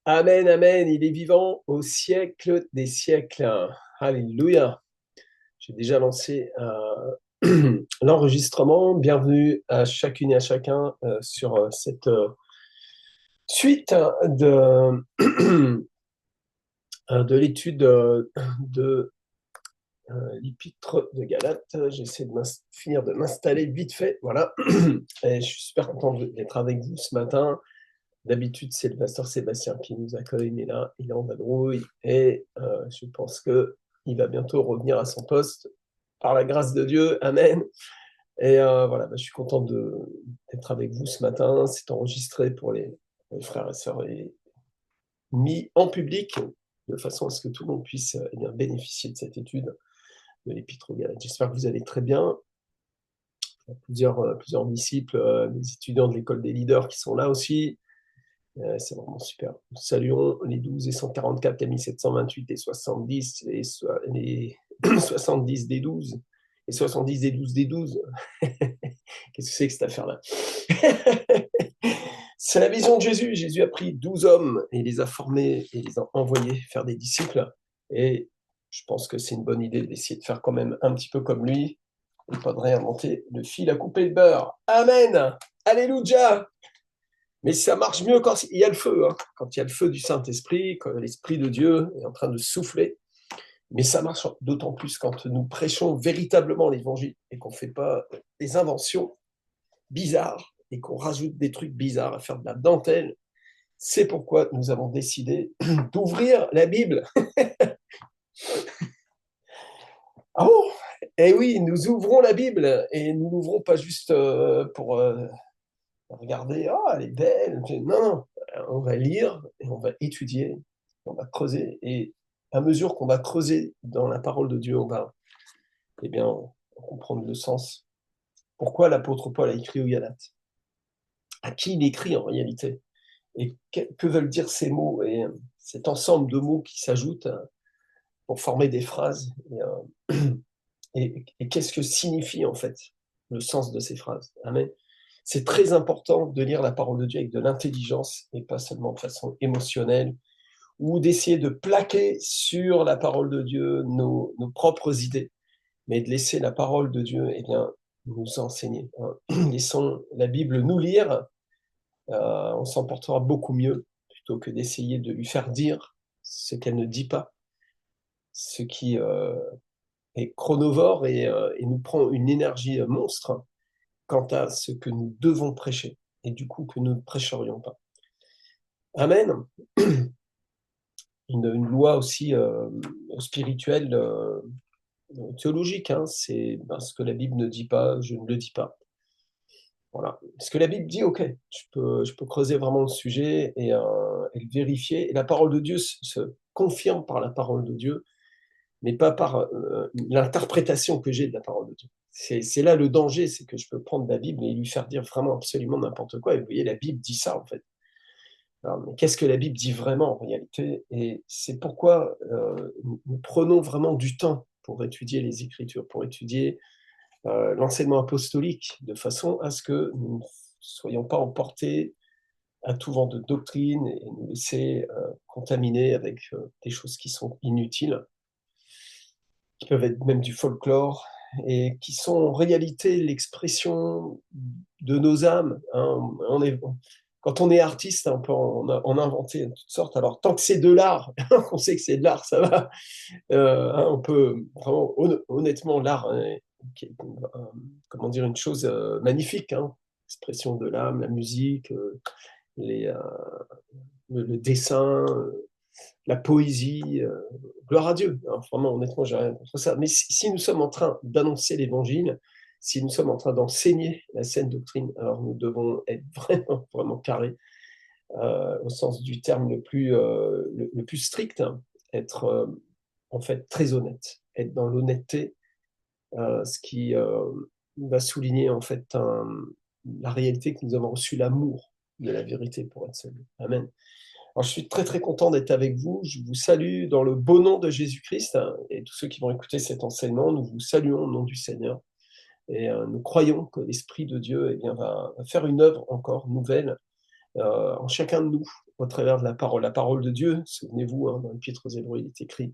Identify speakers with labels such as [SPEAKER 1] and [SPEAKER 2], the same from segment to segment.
[SPEAKER 1] Amen, amen. Il est vivant au siècle des siècles. Alléluia. J'ai déjà lancé l'enregistrement. Bienvenue à chacune et à chacun sur cette suite de l'étude de l'épître de Galates. J'essaie de finir de m'installer vite fait. Voilà. Et je suis super content d'être avec vous ce matin. D'habitude, c'est le pasteur Sébastien qui nous accueille, mais là, il est en vadrouille et je pense qu'il va bientôt revenir à son poste par la grâce de Dieu. Amen. Et voilà, je suis content d'être avec vous ce matin. C'est enregistré pour les frères et sœurs et mis en public de façon à ce que tout le monde puisse bénéficier de cette étude de l'Épître aux Galates. J'espère que vous allez très bien. Il y a plusieurs disciples, les étudiants de l'école des leaders qui sont là aussi. C'est vraiment super. Nous saluons les 12 et 144, les 1728 et 70, les 70 des 12 et 70 des 12 des 12. Qu'est-ce que c'est que cette affaire-là? C'est la vision de Jésus. Jésus a pris 12 hommes et les a formés et les a envoyés faire des disciples. Et je pense que c'est une bonne idée d'essayer de faire quand même un petit peu comme lui et pas de réinventer le fil à couper le beurre. Amen. Alléluia. Mais ça marche mieux quand il y a le feu, hein. Quand il y a le feu du Saint-Esprit, quand l'Esprit de Dieu est en train de souffler. Mais ça marche d'autant plus quand nous prêchons véritablement l'Évangile et qu'on ne fait pas des inventions bizarres et qu'on rajoute des trucs bizarres à faire de la dentelle. C'est pourquoi nous avons décidé d'ouvrir la Bible. Ah bon? Eh oui, nous ouvrons la Bible et nous l'ouvrons pas juste pour regarder, ah, elle est belle. Non, non, on va lire et on va étudier, on va creuser. Et à mesure qu'on va creuser dans la parole de Dieu, on va comprendre le sens. Pourquoi l'apôtre Paul a écrit aux Galates? À qui il écrit en réalité? Et que veulent dire ces mots? Et cet ensemble de mots qui s'ajoutent pour former des phrases. Et qu'est-ce que signifie en fait le sens de ces phrases? Amen. C'est très important de lire la parole de Dieu avec de l'intelligence et pas seulement de façon émotionnelle ou d'essayer de plaquer sur la parole de Dieu nos propres idées, mais de laisser la parole de Dieu nous enseigner. Laissons la Bible nous lire, on s'en portera beaucoup mieux plutôt que d'essayer de lui faire dire ce qu'elle ne dit pas, ce qui est chronovore et nous prend une énergie monstre quant à ce que nous devons prêcher et du coup que nous ne prêcherions pas. Amen. Une loi aussi spirituelle, théologique, hein, c'est ce que la Bible ne dit pas, je ne le dis pas. Voilà. Ce que la Bible dit, ok, je peux creuser vraiment le sujet et le vérifier. Et la parole de Dieu se confirme par la parole de Dieu, mais pas par l'interprétation que j'ai de la parole de Dieu. C'est là le danger, c'est que je peux prendre la Bible et lui faire dire vraiment absolument n'importe quoi. Et vous voyez, la Bible dit ça, en fait. Alors, mais qu'est-ce que la Bible dit vraiment, en réalité? Et c'est pourquoi nous prenons vraiment du temps pour étudier les Écritures, pour étudier l'enseignement apostolique, de façon à ce que nous ne soyons pas emportés à tout vent de doctrine et nous laisser contaminer avec des choses qui sont inutiles, qui peuvent être même du folklore, et qui sont en réalité l'expression de nos âmes. Hein. Quand on est artiste, on peut en inventer de toutes sortes. Alors, tant que c'est de l'art, on sait que c'est de l'art, ça va. On peut vraiment, honnêtement, l'art, comment dire, une chose magnifique. Hein. L'expression de l'âme, la musique, les, le dessin, la poésie, gloire à Dieu. Alors, vraiment, honnêtement, j'ai rien contre ça. Mais si nous sommes en train d'annoncer l'évangile, si nous sommes en train d'enseigner la saine doctrine, alors nous devons être vraiment, vraiment carrés, au sens du terme le plus strict, hein, être en fait très honnête, être dans l'honnêteté, ce qui va souligner en fait la réalité que nous avons reçu l'amour de la vérité pour être sauvés. Amen. Alors, je suis très très content d'être avec vous. Je vous salue dans le beau nom de Jésus-Christ, hein, et tous ceux qui vont écouter cet enseignement, nous vous saluons au nom du Seigneur. Et nous croyons que l'Esprit de Dieu va faire une œuvre encore nouvelle en chacun de nous, au travers de la parole. La parole de Dieu, souvenez-vous, hein, dans l'Épître aux Hébreux, il est écrit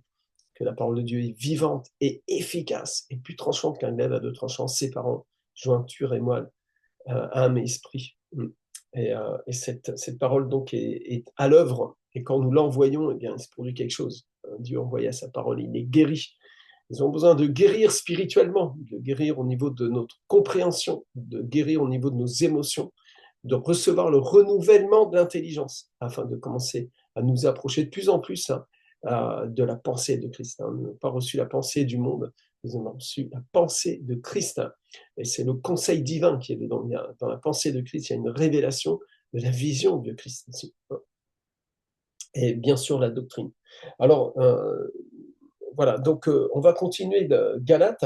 [SPEAKER 1] que la parole de Dieu est vivante et efficace, et plus tranchante qu'un glaive à deux tranchants, séparant jointure et moelle, âme et esprit. Et cette parole donc est à l'œuvre, et quand nous l'envoyons, eh bien, il se produit quelque chose. Dieu envoya sa parole, il est guéri. Ils ont besoin de guérir spirituellement, de guérir au niveau de notre compréhension, de guérir au niveau de nos émotions, de recevoir le renouvellement de l'intelligence, afin de commencer à nous approcher de plus en plus, hein, de la pensée de Christ. Hein. Nous n'avons pas reçu la pensée du monde, nous avons reçu la pensée de Christ. Et c'est le conseil divin qui est dedans. Dans la pensée de Christ, il y a une révélation de la vision de Christ aussi. Et bien sûr, la doctrine. Alors, voilà, donc on va continuer de Galates,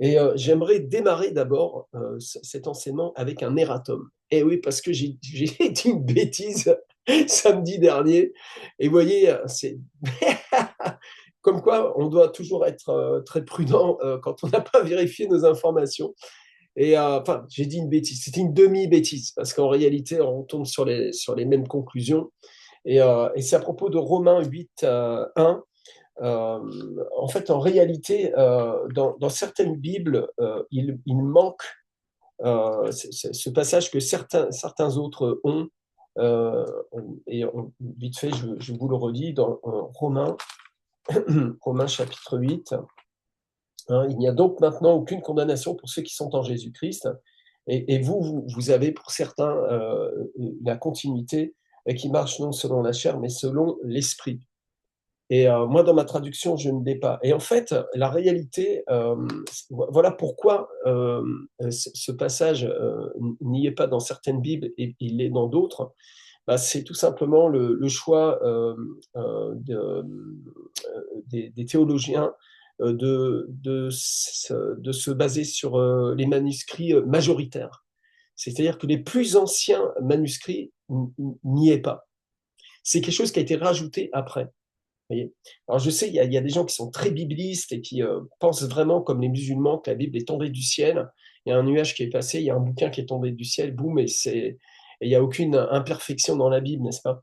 [SPEAKER 1] et j'aimerais démarrer d'abord cet enseignement avec un erratum. Et oui, parce que j'ai dit une bêtise samedi dernier, et vous voyez, c'est comme quoi on doit toujours être très prudent quand on n'a pas vérifié nos informations. Et enfin, j'ai dit une bêtise, c'était une demi-bêtise, parce qu'en réalité, on tombe sur les mêmes conclusions. Et c'est à propos de Romains 8, 1. En fait, en réalité, dans certaines Bibles, il manque ce passage que certains autres ont. euh, Vite fait, je vous le redis, dans Romains, Romains chapitre 8. Hein, il n'y a donc maintenant aucune condamnation pour ceux qui sont en Jésus-Christ. Et vous avez pour certains la continuité qui marche non selon la chair, mais selon l'esprit. Et moi, dans ma traduction, je ne l'ai pas. Et en fait, la réalité, voilà pourquoi ce passage n'y est pas dans certaines Bibles et il est dans d'autres. Bah, c'est tout simplement le choix des théologiens de se baser sur les manuscrits majoritaires. C'est-à-dire que les plus anciens manuscrits n'y est pas. C'est quelque chose qui a été rajouté après. Voyez. Alors je sais, il y a des gens qui sont très biblistes et qui pensent vraiment comme les musulmans que la Bible est tombée du ciel. Il y a un nuage qui est passé, il y a un bouquin qui est tombé du ciel, boum, et il n'y a aucune imperfection dans la Bible, n'est-ce pas?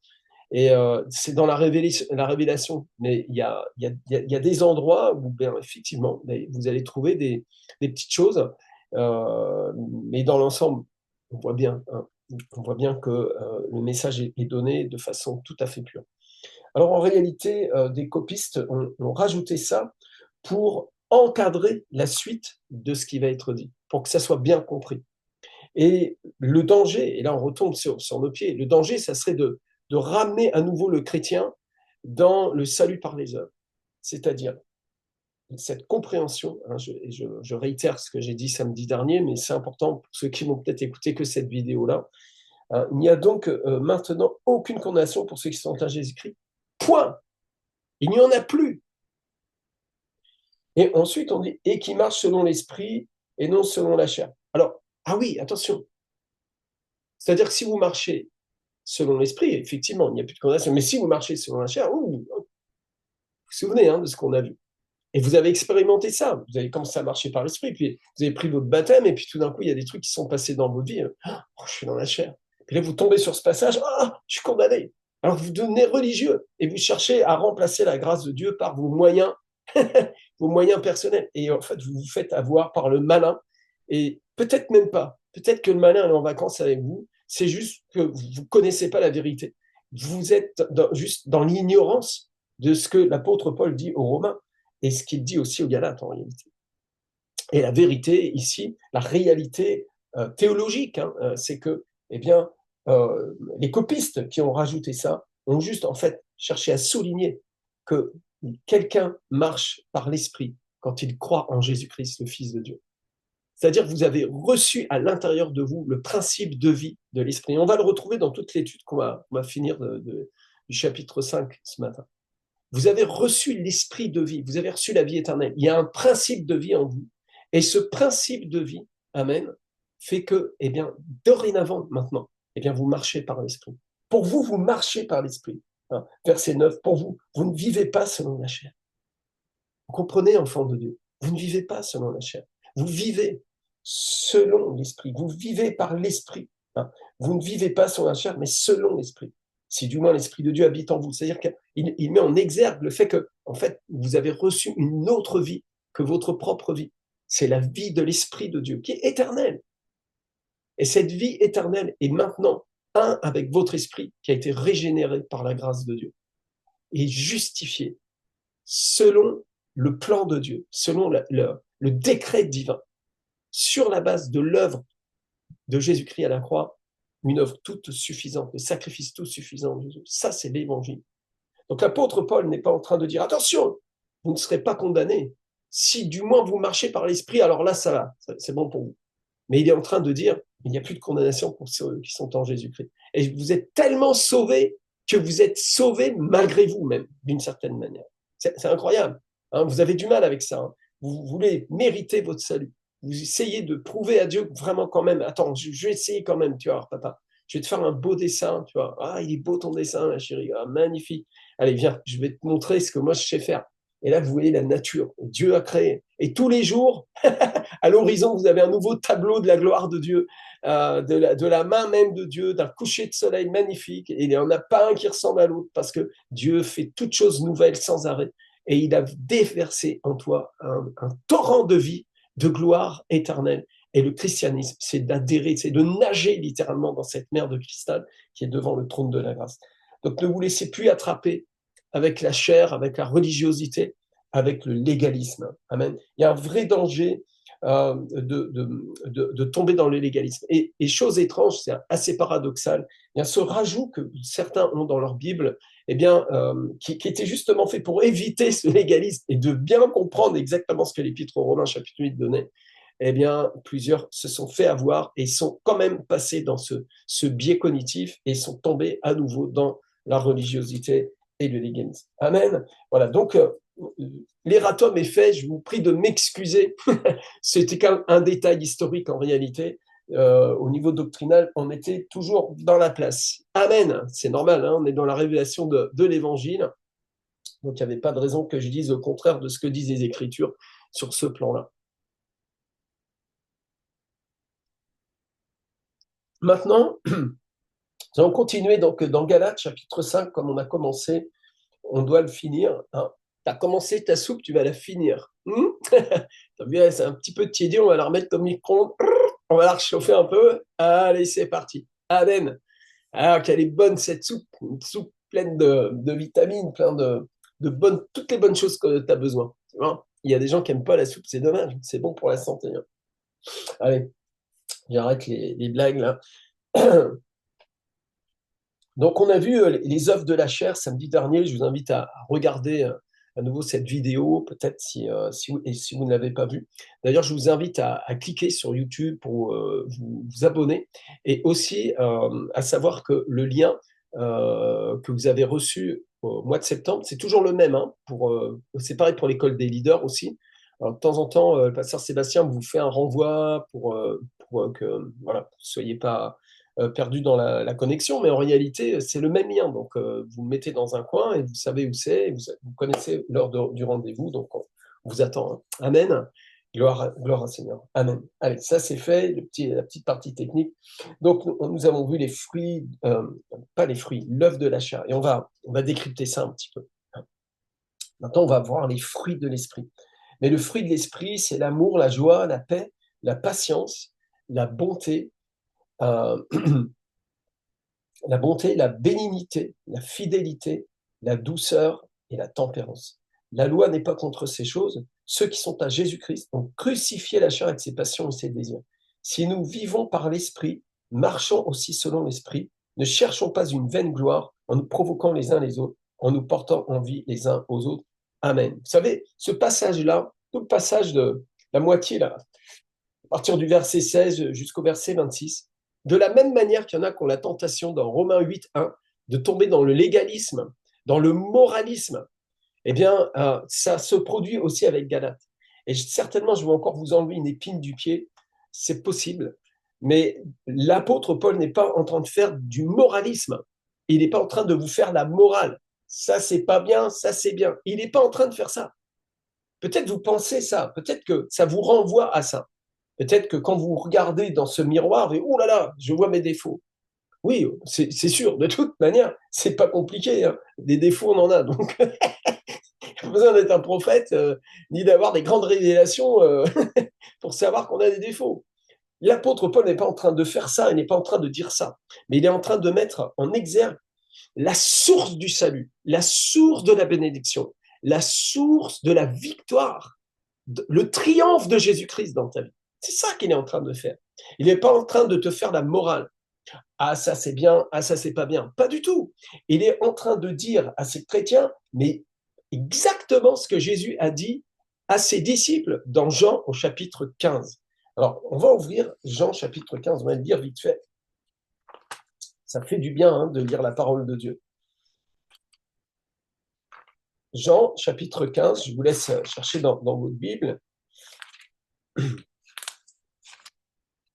[SPEAKER 1] Et c'est dans la révélation. Mais il y a des endroits où, bien, effectivement, vous allez trouver des petites choses, mais dans l'ensemble, on voit bien, hein, on voit bien que le message est donné de façon tout à fait pure. Alors en réalité, des copistes ont rajouté ça pour encadrer la suite de ce qui va être dit, pour que ça soit bien compris. Et le danger, et là on retombe sur nos pieds, le danger, ça serait de ramener à nouveau le chrétien dans le salut par les œuvres. C'est-à-dire cette compréhension, hein, je réitère ce que j'ai dit samedi dernier, mais c'est important pour ceux qui vont peut-être écouter que cette vidéo-là. Hein, il n'y a donc maintenant aucune condamnation pour ceux qui sont en Jésus-Christ. Point. Il n'y en a plus. Et ensuite, on dit, et qui marche selon l'esprit et non selon la chair. Alors, ah oui, attention. C'est-à-dire que si vous marchez selon l'esprit, effectivement, il n'y a plus de condamnation. Mais si vous marchez selon la chair, vous vous souvenez hein, de ce qu'on a vu. Et vous avez expérimenté ça. Vous avez commencé à marcher par l'esprit. Puis vous avez pris votre baptême. Et puis tout d'un coup, il y a des trucs qui sont passés dans votre vie. Oh, je suis dans la chair. Puis là, vous tombez sur ce passage. Ah, je suis condamné. Alors vous devenez religieux. Et vous cherchez à remplacer la grâce de Dieu par vos moyens, vos moyens personnels. Et en fait, vous vous faites avoir par le malin. Et peut-être même pas. Peut-être que le malin est en vacances avec vous. C'est juste que vous ne connaissez pas la vérité. Vous êtes juste dans l'ignorance de ce que l'apôtre Paul dit aux Romains et ce qu'il dit aussi aux Galates en réalité. Et la vérité ici, la réalité théologique, hein, c'est que eh bien, les copistes qui ont rajouté ça ont juste en fait cherché à souligner que quelqu'un marche par l'esprit quand il croit en Jésus-Christ, le Fils de Dieu. C'est-à-dire que vous avez reçu à l'intérieur de vous le principe de vie de l'esprit. On va le retrouver dans toute l'étude qu'on va finir du chapitre 5 ce matin. Vous avez reçu l'esprit de vie, vous avez reçu la vie éternelle. Il y a un principe de vie en vous. Et ce principe de vie, amen, fait que, eh bien, dorénavant, maintenant, eh bien, vous marchez par l'esprit. Pour vous, vous marchez par l'esprit. Hein, verset 9, pour vous, vous ne vivez pas selon la chair. Vous comprenez, enfant de Dieu, vous ne vivez pas selon la chair. Vous vivez selon l'esprit. Vous vivez par l'esprit. hein. Vous ne vivez pas selon la chair, mais selon l'esprit. Si du moins l'esprit de Dieu habite en vous. C'est-à-dire qu'il met en exergue le fait que, en fait, vous avez reçu une autre vie que votre propre vie. C'est la vie de l'esprit de Dieu qui est éternelle. Et cette vie éternelle est maintenant un avec votre esprit qui a été régénéré par la grâce de Dieu et justifié selon le plan de Dieu, selon le décret divin, sur la base de l'œuvre de Jésus-Christ à la croix, une œuvre toute suffisante, le sacrifice tout suffisant de Jésus. Ça, c'est l'évangile. Donc l'apôtre Paul n'est pas en train de dire, attention, vous ne serez pas condamnés. Si du moins vous marchez par l'esprit, alors là, ça va, c'est bon pour vous. Mais il est en train de dire, il n'y a plus de condamnation pour ceux qui sont en Jésus-Christ. Et vous êtes tellement sauvés que vous êtes sauvés malgré vous-même, d'une certaine manière. C'est incroyable. Hein, vous avez du mal avec ça. Hein. Vous voulez mériter votre salut. Vous essayez de prouver à Dieu vraiment quand même, attends, je vais essayer quand même, tu vois, papa. Je vais te faire un beau dessin, tu vois. Ah, il est beau ton dessin, ma chérie. Ah, magnifique. Allez, viens, je vais te montrer ce que moi je sais faire. Et là, vous voyez la nature. Dieu a créé. Et tous les jours, à l'horizon, vous avez un nouveau tableau de la gloire de Dieu, de la main même de Dieu, d'un coucher de soleil magnifique. Et il n'y en a pas un qui ressemble à l'autre parce que Dieu fait toutes choses nouvelles sans arrêt. Et il a déversé en toi un torrent de vie, de gloire éternelle. Et le christianisme, c'est d'adhérer, c'est de nager littéralement dans cette mer de cristal qui est devant le trône de la grâce. Donc ne vous laissez plus attraper avec la chair, avec la religiosité, avec le légalisme. Amen. Il y a un vrai danger de tomber dans le légalisme. Et chose étrange, c'est assez paradoxal, il y a ce rajout que certains ont dans leur Bible, eh bien, qui était justement fait pour éviter ce légalisme et de bien comprendre exactement ce que l'Épître aux Romains chapitre 8 donnait. Eh bien, plusieurs se sont fait avoir et sont quand même passés dans ce biais cognitif et sont tombés à nouveau dans la religiosité et le légalisme. Amen. Voilà, donc l'erratum est fait, je vous prie de m'excuser. C'était qu'un détail historique en réalité. Au niveau doctrinal, on était toujours dans la place. Amen. C'est normal, hein, on est dans la révélation de l'évangile. Donc il n'y avait pas de raison que je dise le contraire de ce que disent les Écritures sur ce plan-là. Maintenant, nous allons continuer donc dans Galates chapitre 5, comme on a commencé, on doit le finir. Hein. Tu as commencé ta soupe, tu vas la finir. T'as vu, c'est un petit peu tiédi, on va la remettre au micro-ondes, on va la réchauffer un peu. Allez, c'est parti. Amen. Alors qu'elle est bonne cette soupe, une soupe pleine de vitamines, plein de bonnes, toutes les bonnes choses que tu as besoin. Tu vois, il y a des gens qui n'aiment pas la soupe, c'est dommage, c'est bon pour la santé. Hein. Allez, j'arrête les blagues là. Donc, on a vu les œuvres de la chair samedi dernier. Je vous invite à regarder à nouveau cette vidéo, peut-être si vous ne l'avez pas vue. D'ailleurs, je vous invite à cliquer sur YouTube pour vous abonner et aussi à savoir que le lien que vous avez reçu au mois de septembre, c'est toujours le même. Hein, c'est pareil pour l'école des leaders aussi. Alors, de temps en temps, le pasteur Sébastien vous fait un renvoi pour que voilà, vous ne soyez pas perdu dans la connexion, mais en réalité, c'est le même lien. Donc, vous le mettez dans un coin et vous savez où c'est, vous connaissez l'heure du rendez-vous, donc on vous attend. Hein. Amen. Gloire au Seigneur. Amen. Allez, ça c'est fait, la petite partie technique. Donc, nous avons vu les fruits, pas les fruits, l'œuvre de la chair. Et on va décrypter ça un petit peu. Maintenant, on va voir les fruits de l'esprit. Mais le fruit de l'esprit, c'est l'amour, la joie, la paix, la patience, la bonté, euh, la bonté, la bénignité, la fidélité, la douceur et la tempérance. La loi n'est pas contre ces choses. Ceux qui sont à Jésus-Christ ont crucifié la chair avec ses passions et ses désirs. Si nous vivons par l'Esprit, marchons aussi selon l'Esprit, ne cherchons pas une vaine gloire en nous provoquant les uns les autres, en nous portant envie les uns aux autres. Amen. Vous savez, ce passage-là, tout le passage de la moitié, là, à partir du verset 16 jusqu'au verset 26, de la même manière qu'il y en a qui ont la tentation dans Romains 8, 1, de tomber dans le légalisme, dans le moralisme, eh bien, ça se produit aussi avec Galates. Et certainement, je vais encore vous enlever une épine du pied, c'est possible, mais l'apôtre Paul n'est pas en train de faire du moralisme. Il n'est pas en train de vous faire la morale. Ça, c'est pas bien, ça, c'est bien. Il n'est pas en train de faire ça. Peut-être vous pensez ça, peut-être que ça vous renvoie à ça. Peut-être que quand vous regardez dans ce miroir, vous dites, oh là là, je vois mes défauts. Oui, c'est sûr, de toute manière, c'est pas compliqué, hein. Des défauts, on en a, donc pas besoin d'être un prophète, ni d'avoir des grandes révélations pour savoir qu'on a des défauts. L'apôtre Paul n'est pas en train de faire ça, il n'est pas en train de dire ça, mais il est en train de mettre en exergue la source du salut, la source de la bénédiction, la source de la victoire, le triomphe de Jésus-Christ dans ta vie. C'est ça qu'il est en train de faire. Il n'est pas en train de te faire la morale. Ah, ça c'est bien, ah, ça c'est pas bien. Pas du tout. Il est en train de dire à ses chrétiens, mais exactement ce que Jésus a dit à ses disciples dans Jean au chapitre 15. Alors, on va ouvrir Jean chapitre 15, on va le dire vite fait. Ça fait du bien de lire la parole de Dieu. Jean chapitre 15, je vous laisse chercher dans votre Bible.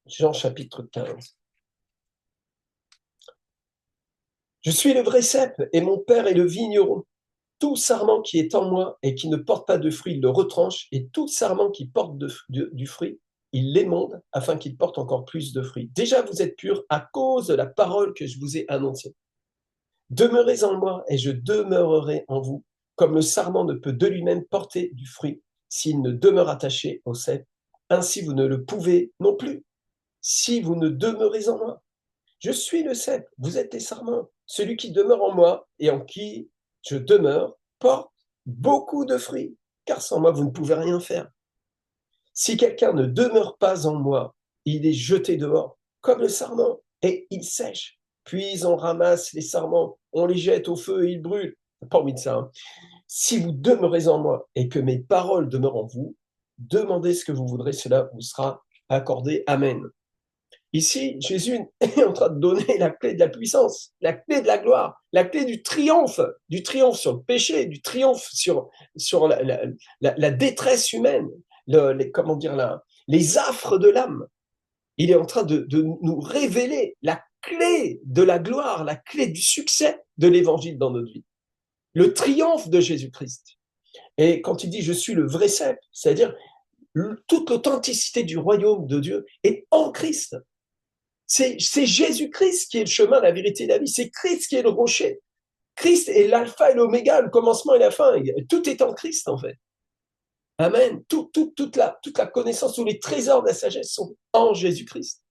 [SPEAKER 1] Jean chapitre 15. Je suis le vrai cep et mon père est le vigneron. Tout sarment qui est en moi et qui ne porte pas de fruit, il le retranche, et tout sarment qui porte du fruit, il l'émonde afin qu'il porte encore plus de fruits. Déjà, vous êtes purs à cause de la parole que je vous ai annoncée. Demeurez en moi et je demeurerai en vous, comme le sarment ne peut de lui-même porter du fruit s'il ne demeure attaché au cep. Ainsi, vous ne le pouvez non plus si vous ne demeurez en moi. Je suis le cep, vous êtes les sarments. Celui qui demeure en moi et en qui je demeure porte beaucoup de fruits, car sans moi, vous ne pouvez rien faire. Si quelqu'un ne demeure pas en moi, il est jeté dehors, comme le sarment, et il sèche. Puis on ramasse les sarments, on les jette au feu et ils brûlent. Pas envie de ça. Hein. Si vous demeurez en moi et que mes paroles demeurent en vous, demandez ce que vous voudrez, cela vous sera accordé. Amen. Ici, Jésus est en train de donner la clé de la puissance, la clé de la gloire, la clé du triomphe sur le péché, du triomphe sur la détresse humaine, comment dire les affres de l'âme. Il est en train de nous révéler la clé de la gloire, la clé du succès de l'évangile dans notre vie. Le triomphe de Jésus-Christ. Et quand il dit « je suis le vrai cep », c'est-à-dire toute l'authenticité du royaume de Dieu est en Christ. C'est Jésus-Christ qui est le chemin, la vérité et la vie. C'est Christ qui est le rocher. Christ est l'alpha et l'oméga, le commencement et la fin. Tout est en Christ, en fait. Amen. Toute la connaissance, tous les trésors de la sagesse sont en Jésus-Christ.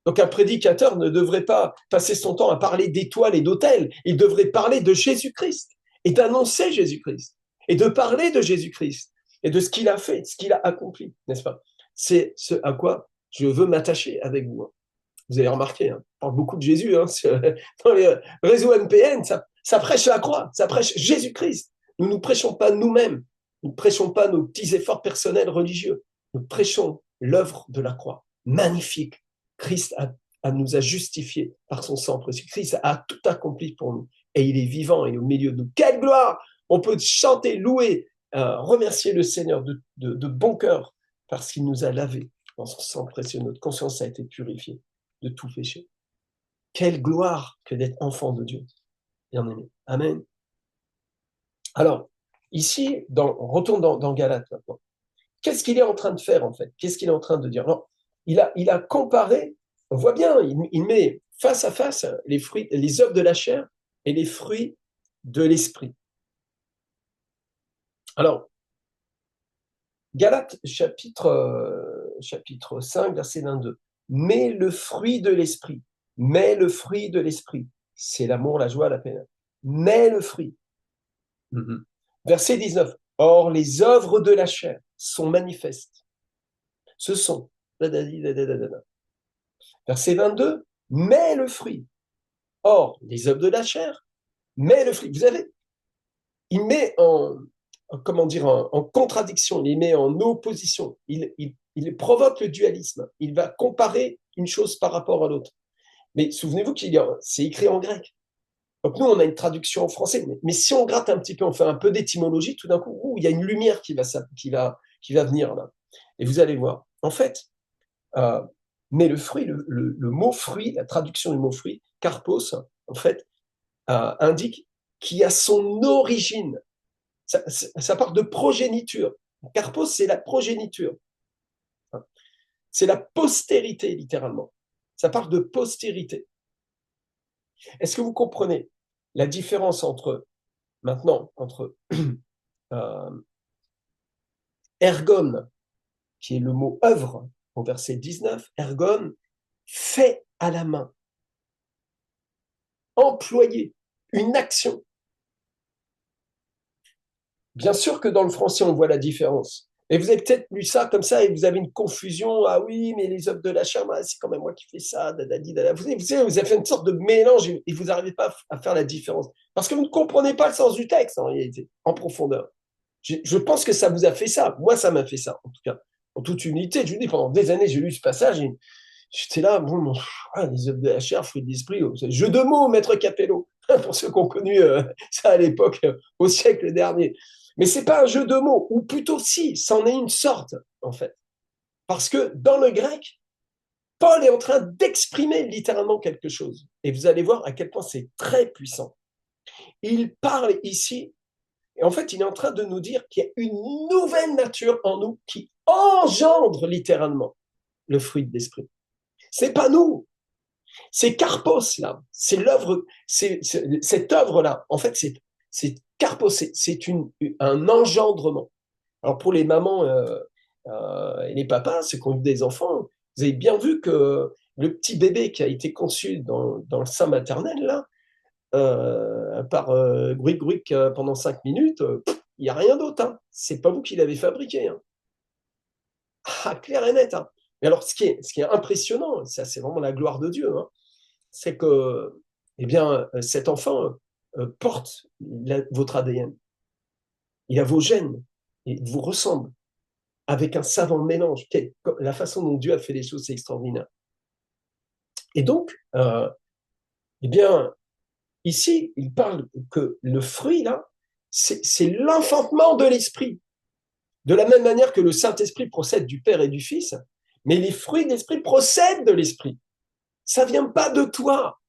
[SPEAKER 1] Donc un prédicateur ne devrait pas passer son temps à parler d'étoiles et d'autels. Il devrait parler de Jésus-Christ et d'annoncer Jésus-Christ et de parler de Jésus-Christ et de ce qu'il a fait, de ce qu'il a accompli, n'est-ce pas? C'est ce à quoi je veux m'attacher avec vous. Vous avez remarqué, on parle beaucoup de Jésus. Dans les réseaux NPN, ça prêche la croix, ça prêche Jésus-Christ. Nous ne prêchons pas nous-mêmes, nous ne prêchons pas nos petits efforts personnels religieux. Nous prêchons l'œuvre de la croix, magnifique. Christ nous a justifiés par son sang précieux. Christ a tout accompli pour nous. Et il est vivant, il est au milieu de nous. Quelle gloire! On peut chanter, louer, remercier le Seigneur de bon cœur parce qu'il nous a lavés dans son sang précieux. Notre conscience a été purifiée de tout péché. Quelle gloire que d'être enfant de Dieu. Bien-aimé. Amen. Alors, ici, on retourne dans Galates maintenant. Qu'est-ce qu'il est en train de faire, en fait? Qu'est-ce qu'il est en train de dire? Alors, il a comparé, on voit bien, il met face à face les œuvres de la chair et les fruits de l'esprit. Alors, Galates chapitre 5, verset 22. Mais le fruit de l'esprit, c'est l'amour, la joie, la paix. Mais le fruit. Verset 19. Or, les œuvres de la chair sont manifestes. Ce sont. Verset 22. Mais le fruit. Or, les œuvres de la chair, mais le fruit. Vous avez, il met en contradiction, il met en opposition, il provoque le dualisme, il va comparer une chose par rapport à l'autre. Mais souvenez-vous c'est écrit en grec. Donc nous, on a une traduction en français, mais si on gratte un petit peu, on fait un peu d'étymologie, tout d'un coup, il y a une lumière qui va venir là. Et vous allez voir. En fait, mais le fruit, le mot fruit, la traduction du mot fruit, karpos, en fait, indique qui a son origine. Ça part de progéniture. Karpos, c'est la progéniture. C'est la postérité, littéralement. Ça parle de postérité. Est-ce que vous comprenez la différence maintenant, entre ergon, qui est le mot œuvre, au verset 19, ergon, fait à la main, employé, une action. Bien sûr que dans le français, on voit la différence. Et vous avez peut-être lu ça comme ça et vous avez une confusion. Ah oui, mais les œuvres de la chair, c'est quand même moi qui fais ça. Dadadi, dada. Vous avez fait une sorte de mélange et vous n'arrivez pas à faire la différence. Parce que vous ne comprenez pas le sens du texte en réalité, en profondeur. Je pense que ça vous a fait ça. Moi, ça m'a fait ça, en tout cas. En toute unité, je vous dis, pendant des années, j'ai lu ce passage et j'étais là, bon, les œuvres de la chair, fruits de l'esprit, jeu de mots, maître Capello, pour ceux qui ont connu ça à l'époque, au siècle dernier. Mais c'est pas un jeu de mots, ou plutôt si, c'en est une sorte, en fait. Parce que dans le grec, Paul est en train d'exprimer littéralement quelque chose. Et vous allez voir à quel point c'est très puissant. Il parle ici, et en fait, il est en train de nous dire qu'il y a une nouvelle nature en nous qui engendre littéralement le fruit de l'esprit. C'est pas nous, c'est Carpos là, c'est l'œuvre, cette œuvre-là. En fait, c'est Carpos, c'est un engendrement. Alors pour les mamans et les papas, ceux qui ont eu des enfants, vous avez bien vu que le petit bébé qui a été conçu dans le sein maternel là, par Gruic pendant 5 minutes, il n'y a rien d'autre. Hein. C'est pas vous qui l'avez fabriqué. Hein. Ah, clair et net. Hein. Mais alors, ce qui est impressionnant, ça c'est vraiment la gloire de Dieu, hein, c'est que eh bien, cet enfant porte votre ADN. Il a vos gènes. Il vous ressemble avec un savant mélange. La façon dont Dieu a fait les choses, c'est extraordinaire. Et donc, eh bien, ici, il parle que le fruit, là, c'est l'enfantement de l'esprit. De la même manière que le Saint-Esprit procède du Père et du Fils, mais les fruits de l'esprit procèdent de l'esprit. Ça vient pas de toi,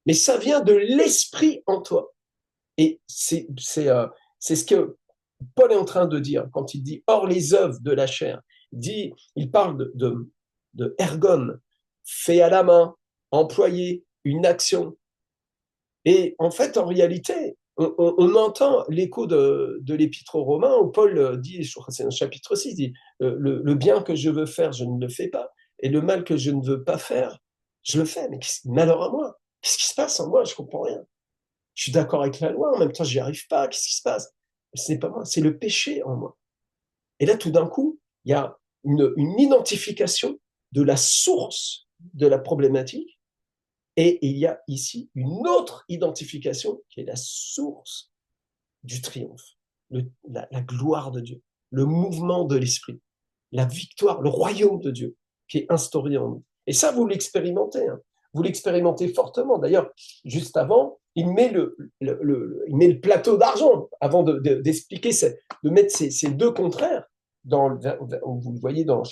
[SPEAKER 1] mais ça vient de l'esprit en toi. Et c'est ce que Paul est en train de dire quand il dit « Or les œuvres de la chair », il parle de ergon, fait à la main, employé, une action. Et en fait, en réalité, on entend l'écho de l'épître aux Romains où Paul dit, je crois que c'est dans le chapitre 6, dit le bien que je veux faire, je ne le fais pas, et le mal que je ne veux pas faire, je le fais. Mais malheur à moi, qu'est-ce qui se passe en moi? Je ne comprends rien. Je suis d'accord avec la loi, en même temps, je n'y arrive pas. Qu'est-ce qui se passe? Ce n'est pas moi, c'est le péché en moi. Et là, tout d'un coup, il y a une identification de la source de la problématique et il y a ici une autre identification qui est la source du triomphe, la gloire de Dieu, le mouvement de l'esprit, la victoire, le royaume de Dieu qui est instauré en nous. Et ça, vous l'expérimentez. Hein. Vous l'expérimentez fortement. D'ailleurs, juste avant, il met il met le plateau d'argent avant d'expliquer, de mettre ces deux contraires. Vous le voyez dans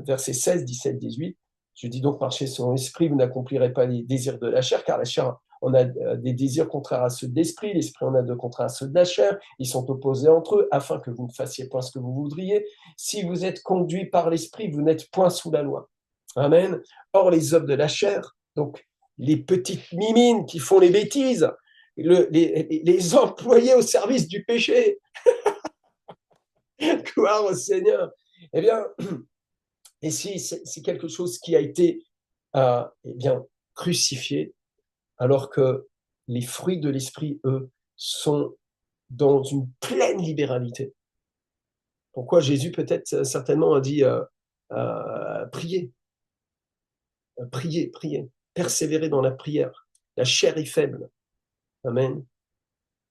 [SPEAKER 1] versets 16, 17, 18. Je dis donc, marchez selon l'esprit, vous n'accomplirez pas les désirs de la chair, car la chair, on a des désirs contraires à ceux de l'esprit, l'esprit en a de contraires à ceux de la chair, ils sont opposés entre eux, afin que vous ne fassiez point ce que vous voudriez. Si vous êtes conduit par l'esprit, vous n'êtes point sous la loi. Amen. Or, les œuvres de la chair, donc les petites mimines qui font les bêtises, les employés au service du péché, gloire au Seigneur, eh bien, ici, c'est quelque chose qui a été eh bien, crucifié, alors que les fruits de l'esprit, eux, sont dans une pleine libéralité. Pourquoi Jésus, peut-être, certainement, a dit priez, priez, priez, persévérez dans la prière. La chair est faible. Amen.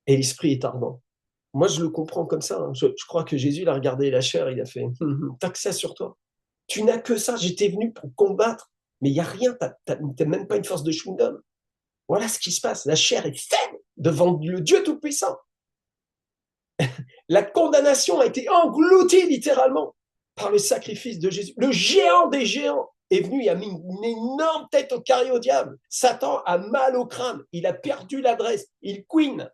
[SPEAKER 1] Et l'esprit est ardent. Moi, je le comprends comme ça. Hein. Je crois que Jésus, il a regardé la chair, il a fait t'as que ça sur toi. Tu n'as que ça. J'étais venu pour combattre, mais il n'y a rien. Tu n'as même pas une force de chewing-gum. Voilà ce qui se passe. La chair est faible devant le Dieu Tout-Puissant. La condamnation a été engloutie littéralement par le sacrifice de Jésus. Le géant des géants est venu, il a mis une énorme tête au carré au diable. Satan a mal au crâne, il a perdu l'adresse, il couine.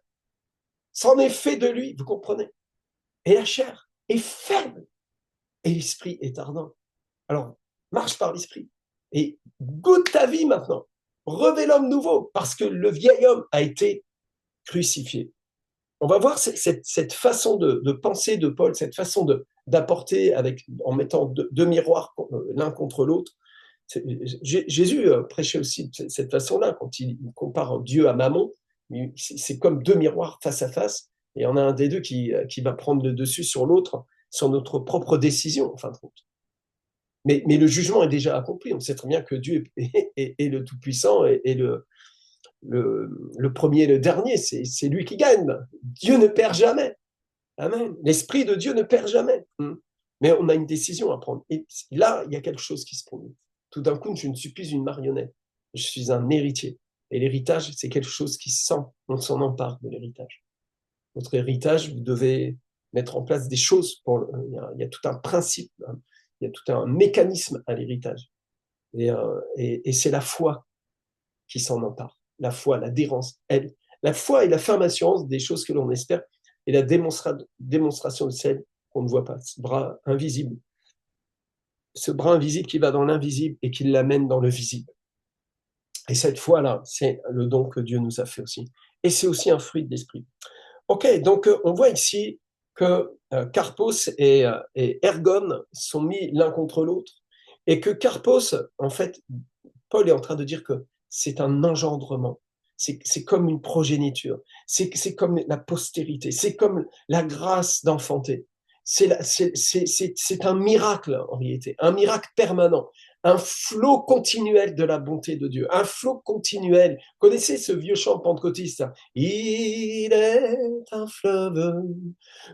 [SPEAKER 1] C'en est fait de lui, vous comprenez? Et la chair est faible et l'esprit est ardent. Alors, marche par l'esprit. Et goûte ta vie maintenant. Revêt l'homme nouveau, parce que le vieil homme a été crucifié. On va voir cette façon de penser de Paul, cette façon d'apporter en mettant deux miroirs l'un contre l'autre. Jésus prêchait aussi de cette façon-là, quand il compare Dieu à Mammon. C'est comme deux miroirs face à face, et on a un des deux qui va prendre le dessus sur l'autre, sur notre propre décision, en fin de compte. Mais le jugement est déjà accompli. On sait très bien que Dieu est le Tout-Puissant et le premier et le dernier, c'est lui qui gagne. Dieu ne perd jamais. Amen. L'Esprit de Dieu ne perd jamais. Mais on a une décision à prendre. Et là, il y a quelque chose qui se produit. Tout d'un coup, je ne suis plus une marionnette. Je suis un héritier. Et l'héritage, c'est quelque chose qui sent. On s'en empare de l'héritage. Votre héritage, vous devez mettre en place des choses. Il y a tout un principe, il y a tout un mécanisme à l'héritage. Et c'est la foi qui s'en empare. La foi, l'adhérence, la foi est la ferme assurance des choses que l'on espère et la démonstration de celles qu'on ne voit pas. Ce bras invisible qui va dans l'invisible et qui l'amène dans le visible. Et cette foi-là, c'est le don que Dieu nous a fait aussi. Et c'est aussi un fruit de l'esprit. Ok, donc on voit ici que Carpos et Ergon sont mis l'un contre l'autre et que Carpos, en fait, Paul est en train de dire que c'est un engendrement, c'est comme une progéniture, c'est comme la postérité, c'est comme la grâce d'enfanter. C'est un miracle en réalité, un miracle permanent, un flot continuel de la bonté de Dieu, un flot continuel. Connaissez ce vieux chant pentecôtiste? Il est un fleuve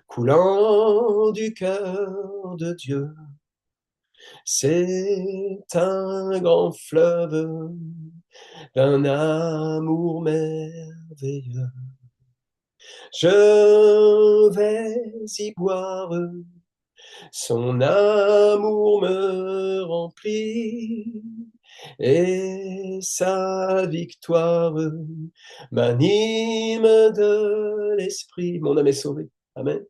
[SPEAKER 1] coulant du cœur de Dieu. C'est un grand fleuve d'un amour merveilleux. Je vais y boire, son amour me remplit et sa victoire m'anime de l'esprit. Mon âme est sauvée. Amen.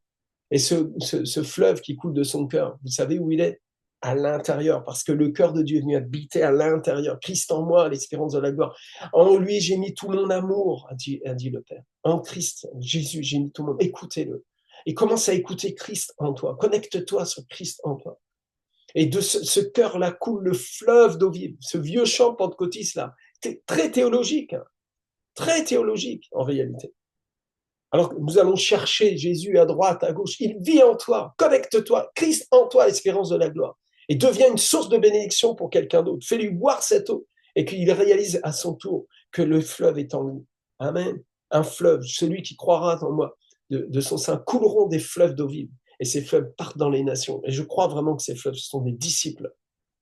[SPEAKER 1] Et ce fleuve qui coule de son cœur, vous savez où il est? À l'intérieur, parce que le cœur de Dieu est venu habiter à l'intérieur. Christ en moi, l'espérance de la gloire. En lui, j'ai mis tout mon amour, a dit le Père. En Christ, Jésus, j'ai mis tout mon amour. Écoutez-le. Et commence à écouter Christ en toi. Connecte-toi sur Christ en toi. Et de ce cœur-là coule le fleuve d'eau vive. Ce vieux chant pentecôtiste-là, très théologique. Très théologique, en réalité. Alors que nous allons chercher Jésus à droite, à gauche. Il vit en toi. Connecte-toi. Christ en toi, l'espérance de la gloire. Et deviens une source de bénédiction pour quelqu'un d'autre. Fais-lui boire cette eau et qu'il réalise à son tour que le fleuve est en lui. Amen. Un fleuve, celui qui croira en moi, de son sein couleront des fleuves d'eau vive. Et ces fleuves partent dans les nations. Et je crois vraiment que ces fleuves, ce sont des disciples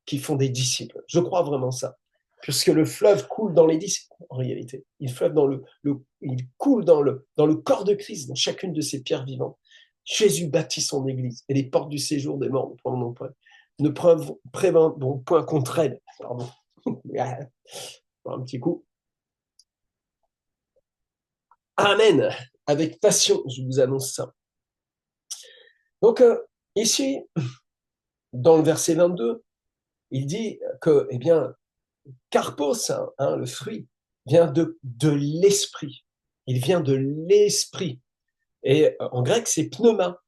[SPEAKER 1] qui font des disciples. Je crois vraiment ça. Puisque le fleuve coule dans les disciples, en réalité. Il coule dans le corps de Christ, dans chacune de ces pierres vivantes. Jésus bâtit son église et les portes du séjour des morts ne prévaudront point contre elle. Pardon. Un petit coup. Amen. Avec passion, je vous annonce ça. Donc, ici, dans le verset 22, il dit que, eh bien, Carpos, le fruit, vient de l'esprit. Il vient de l'esprit. Et en grec, c'est pneuma.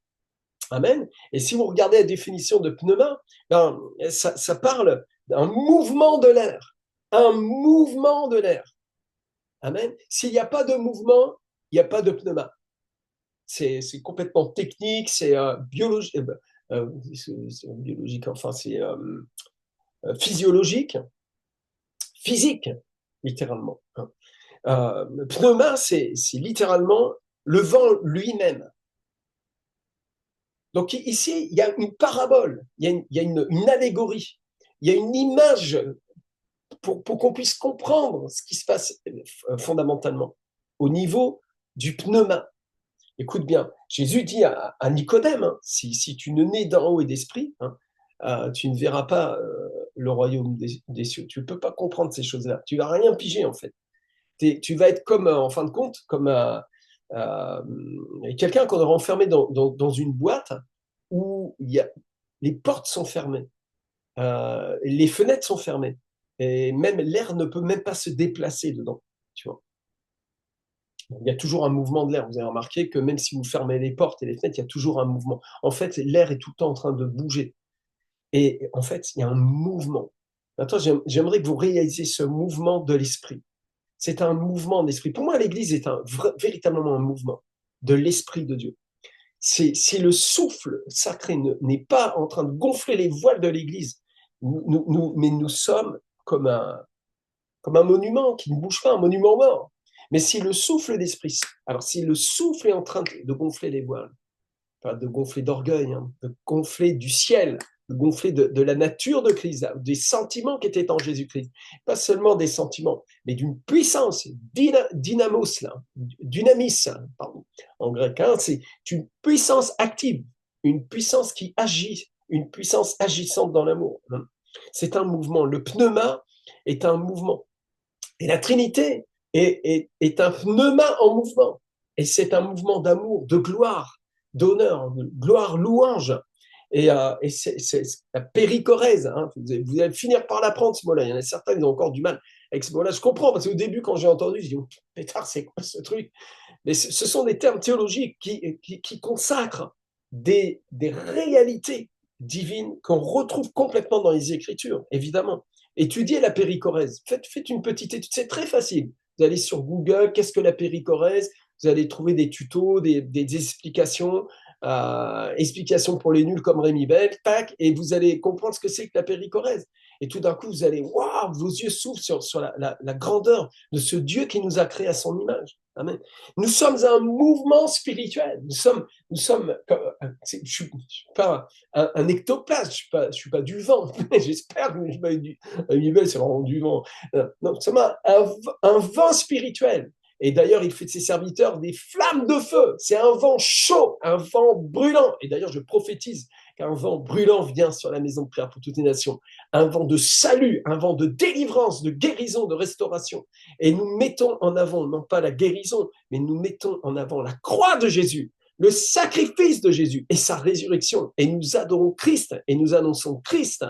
[SPEAKER 1] Amen. Et si vous regardez la définition de pneuma, ben, ça parle d'un mouvement de l'air. Un mouvement de l'air. Amen. S'il n'y a pas de mouvement, il n'y a pas de pneuma. C'est complètement technique, c'est biologique, biologique, enfin c'est physiologique, physique, littéralement. Pneuma, c'est littéralement le vent lui-même. Donc ici, il y a une parabole, il y a une allégorie, il y a une image pour qu'on puisse comprendre ce qui se passe fondamentalement au niveau du pneuma. Écoute bien, Jésus dit à Nicodème, hein, si tu ne nais d'en haut et d'esprit, tu ne verras pas le royaume des cieux. Tu ne peux pas comprendre ces choses-là. Tu ne vas rien piger, en fait. Tu vas être comme, en fin de compte, comme quelqu'un qu'on aura enfermé dans une boîte où les portes sont fermées. les fenêtres sont fermées. Et même l'air ne peut même pas se déplacer dedans, tu vois. Il y a toujours un mouvement de l'air. Vous avez remarqué que même si vous fermez les portes et les fenêtres, il y a toujours un mouvement. En fait, l'air est tout le temps en train de bouger. Et en fait, il y a un mouvement. Maintenant, j'aimerais que vous réalisiez ce mouvement de l'esprit. C'est un mouvement d'esprit. Pour moi, l'Église est véritablement un mouvement de l'Esprit de Dieu. Si le souffle sacré n'est pas en train de gonfler les voiles de l'Église, mais nous sommes comme un monument qui ne bouge pas, un monument mort. Mais si le souffle d'esprit, alors si le souffle est en train de gonfler les voiles, pas de gonfler d'orgueil, hein, de gonfler du ciel, de gonfler de la nature de Christ, des sentiments qui étaient en Jésus-Christ. Pas seulement des sentiments, mais d'une puissance, dynamos, là, dynamis, pardon, en grec. Hein, c'est une puissance active, une puissance qui agit, une puissance agissante dans l'amour. C'est un mouvement. Le pneuma est un mouvement. Et la Trinité est un pneuma en mouvement. Et c'est un mouvement d'amour, de gloire, d'honneur, de gloire, louange. Et c'est la péricorèse. Hein. Vous allez finir par l'apprendre, ce mot-là. Il y en a certains qui ont encore du mal avec ce mot-là. Je comprends, parce qu'au début, quand j'ai entendu, je dis, oh, pétard, c'est quoi ce truc? Mais ce sont des termes théologiques qui consacrent des réalités divines qu'on retrouve complètement dans les Écritures, évidemment. Étudiez la péricorèse. Faites une petite étude. C'est très facile. Vous allez sur Google, qu'est-ce que la péricorèse? Vous allez trouver des tutos, des explications, explications pour les nuls comme Rémi Bell, tac, et vous allez comprendre ce que c'est que la péricorèse. Et tout d'un coup, vous allez, waouh, vos yeux s'ouvrent sur la grandeur de ce Dieu qui nous a créés à son image. Amen. Nous sommes un mouvement spirituel. Nous sommes je suis pas un ectoplasme, je suis pas du vent. J'espère que je suis pas c'est vraiment du vent. Non, nous sommes un vent spirituel. Et d'ailleurs, il fait de ses serviteurs des flammes de feu. C'est un vent chaud, un vent brûlant. Et d'ailleurs, je prophétise qu'un vent brûlant vient sur la maison de prière pour toutes les nations. Un vent de salut, un vent de délivrance, de guérison, de restauration. Et nous mettons en avant, non pas la guérison, mais nous mettons en avant la croix de Jésus, le sacrifice de Jésus et sa résurrection. Et nous adorons Christ et nous annonçons Christ.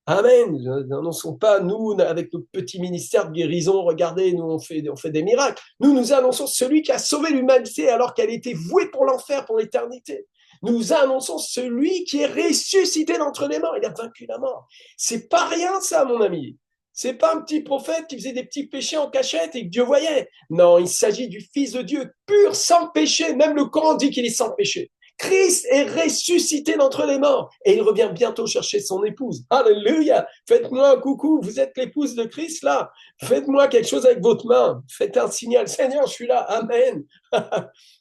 [SPEAKER 1] Amen. N'annonçons pas, nous, avec notre petit ministère de guérison, regardez, nous, on fait des miracles. Nous annonçons celui qui a sauvé l'humanité alors qu'elle était vouée pour l'enfer, pour l'éternité. Nous annonçons celui qui est ressuscité d'entre les morts. Il a vaincu la mort. C'est pas rien, ça, mon ami. C'est pas un petit prophète qui faisait des petits péchés en cachette et que Dieu voyait. Non, il s'agit du Fils de Dieu, pur, sans péché. Même le Coran dit qu'il est sans péché. Christ est ressuscité d'entre les morts et il revient bientôt chercher son épouse. Alléluia! Faites-moi un coucou, vous êtes l'épouse de Christ là. Faites-moi quelque chose avec votre main. Faites un signal. Seigneur, je suis là. Amen.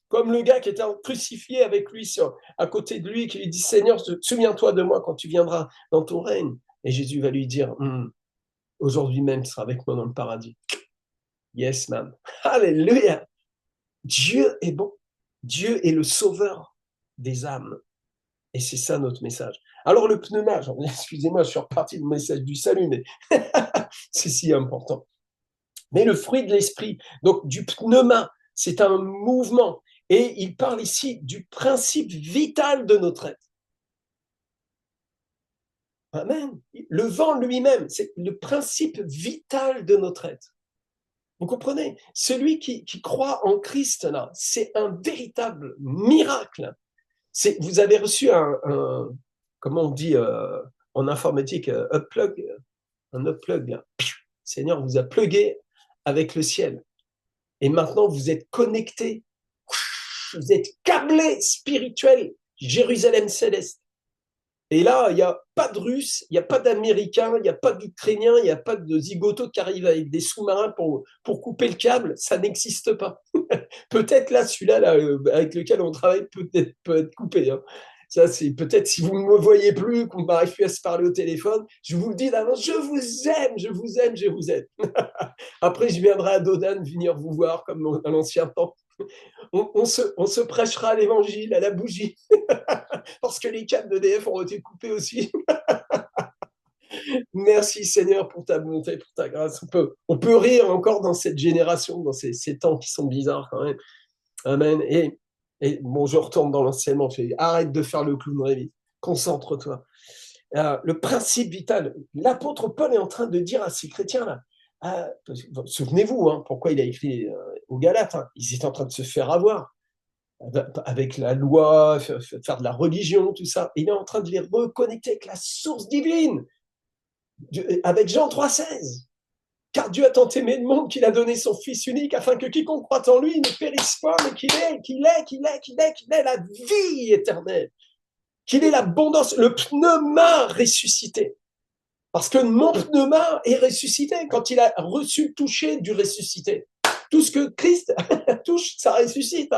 [SPEAKER 1] Comme le gars qui était crucifié avec lui à côté de lui, qui lui dit, Seigneur, souviens-toi de moi quand tu viendras dans ton règne. Et Jésus va lui dire, aujourd'hui même, tu seras avec moi dans le paradis. Yes, man. Alléluia. Dieu est bon. Dieu est le sauveur des âmes. Et c'est ça notre message. Alors le pneuma, excusez-moi, je suis reparti du message du salut, mais c'est si important. Mais le fruit de l'esprit, donc du pneuma, c'est un mouvement. Et il parle ici du principe vital de notre être. Amen. Le vent lui-même, c'est le principe vital de notre être. Vous comprenez? Celui qui croit en Christ, là, c'est un véritable miracle. Vous avez reçu comment on dit en informatique, un upplug. Là. Seigneur vous a plugué avec le ciel. Et maintenant, vous êtes connecté. Vous êtes câblé spirituel. Jérusalem céleste. Et là, il n'y a pas de Russes, il n'y a pas d'Américains, il n'y a pas d'Ukrainiens, il n'y a pas de zigotos qui arrivent avec des sous-marins pour couper le câble. Ça n'existe pas. Peut-être là, celui-là là, avec lequel on travaille peut être coupé. Hein. Ça, c'est peut-être si vous ne me voyez plus, qu'on n'arrive plus à se parler au téléphone, je vous le dis d'avance, je vous aime, je vous aime, je vous aime. Après, je viendrai à Dodan venir vous voir comme à l'ancien temps. On se prêchera l'évangile à la bougie parce que les câbles d'EDF ont été coupés aussi. Merci Seigneur pour ta bonté, pour ta grâce. On peut rire encore dans cette génération, dans ces temps qui sont bizarres quand même. Amen. Et bon, je retourne dans l'enseignement. Arrête de faire le clown, Rémi. Concentre-toi. Le principe vital. L'apôtre Paul est en train de dire à ces chrétiens-là, souvenez-vous, pourquoi il a écrit aux Galates, ils étaient en train de se faire avoir avec la loi, faire de la religion, tout ça. Il est en train de les reconnecter avec la source divine, avec Jean 3,16. Car Dieu a tant aimé le monde qu'il a donné son Fils unique afin que quiconque croit en lui ne périsse pas, mais qu'il ait la vie éternelle, qu'il ait l'abondance, le pneuma ressuscité. Parce que mon pneuma est ressuscité quand il a reçu le toucher du ressuscité. Tout ce que Christ touche, ça ressuscite.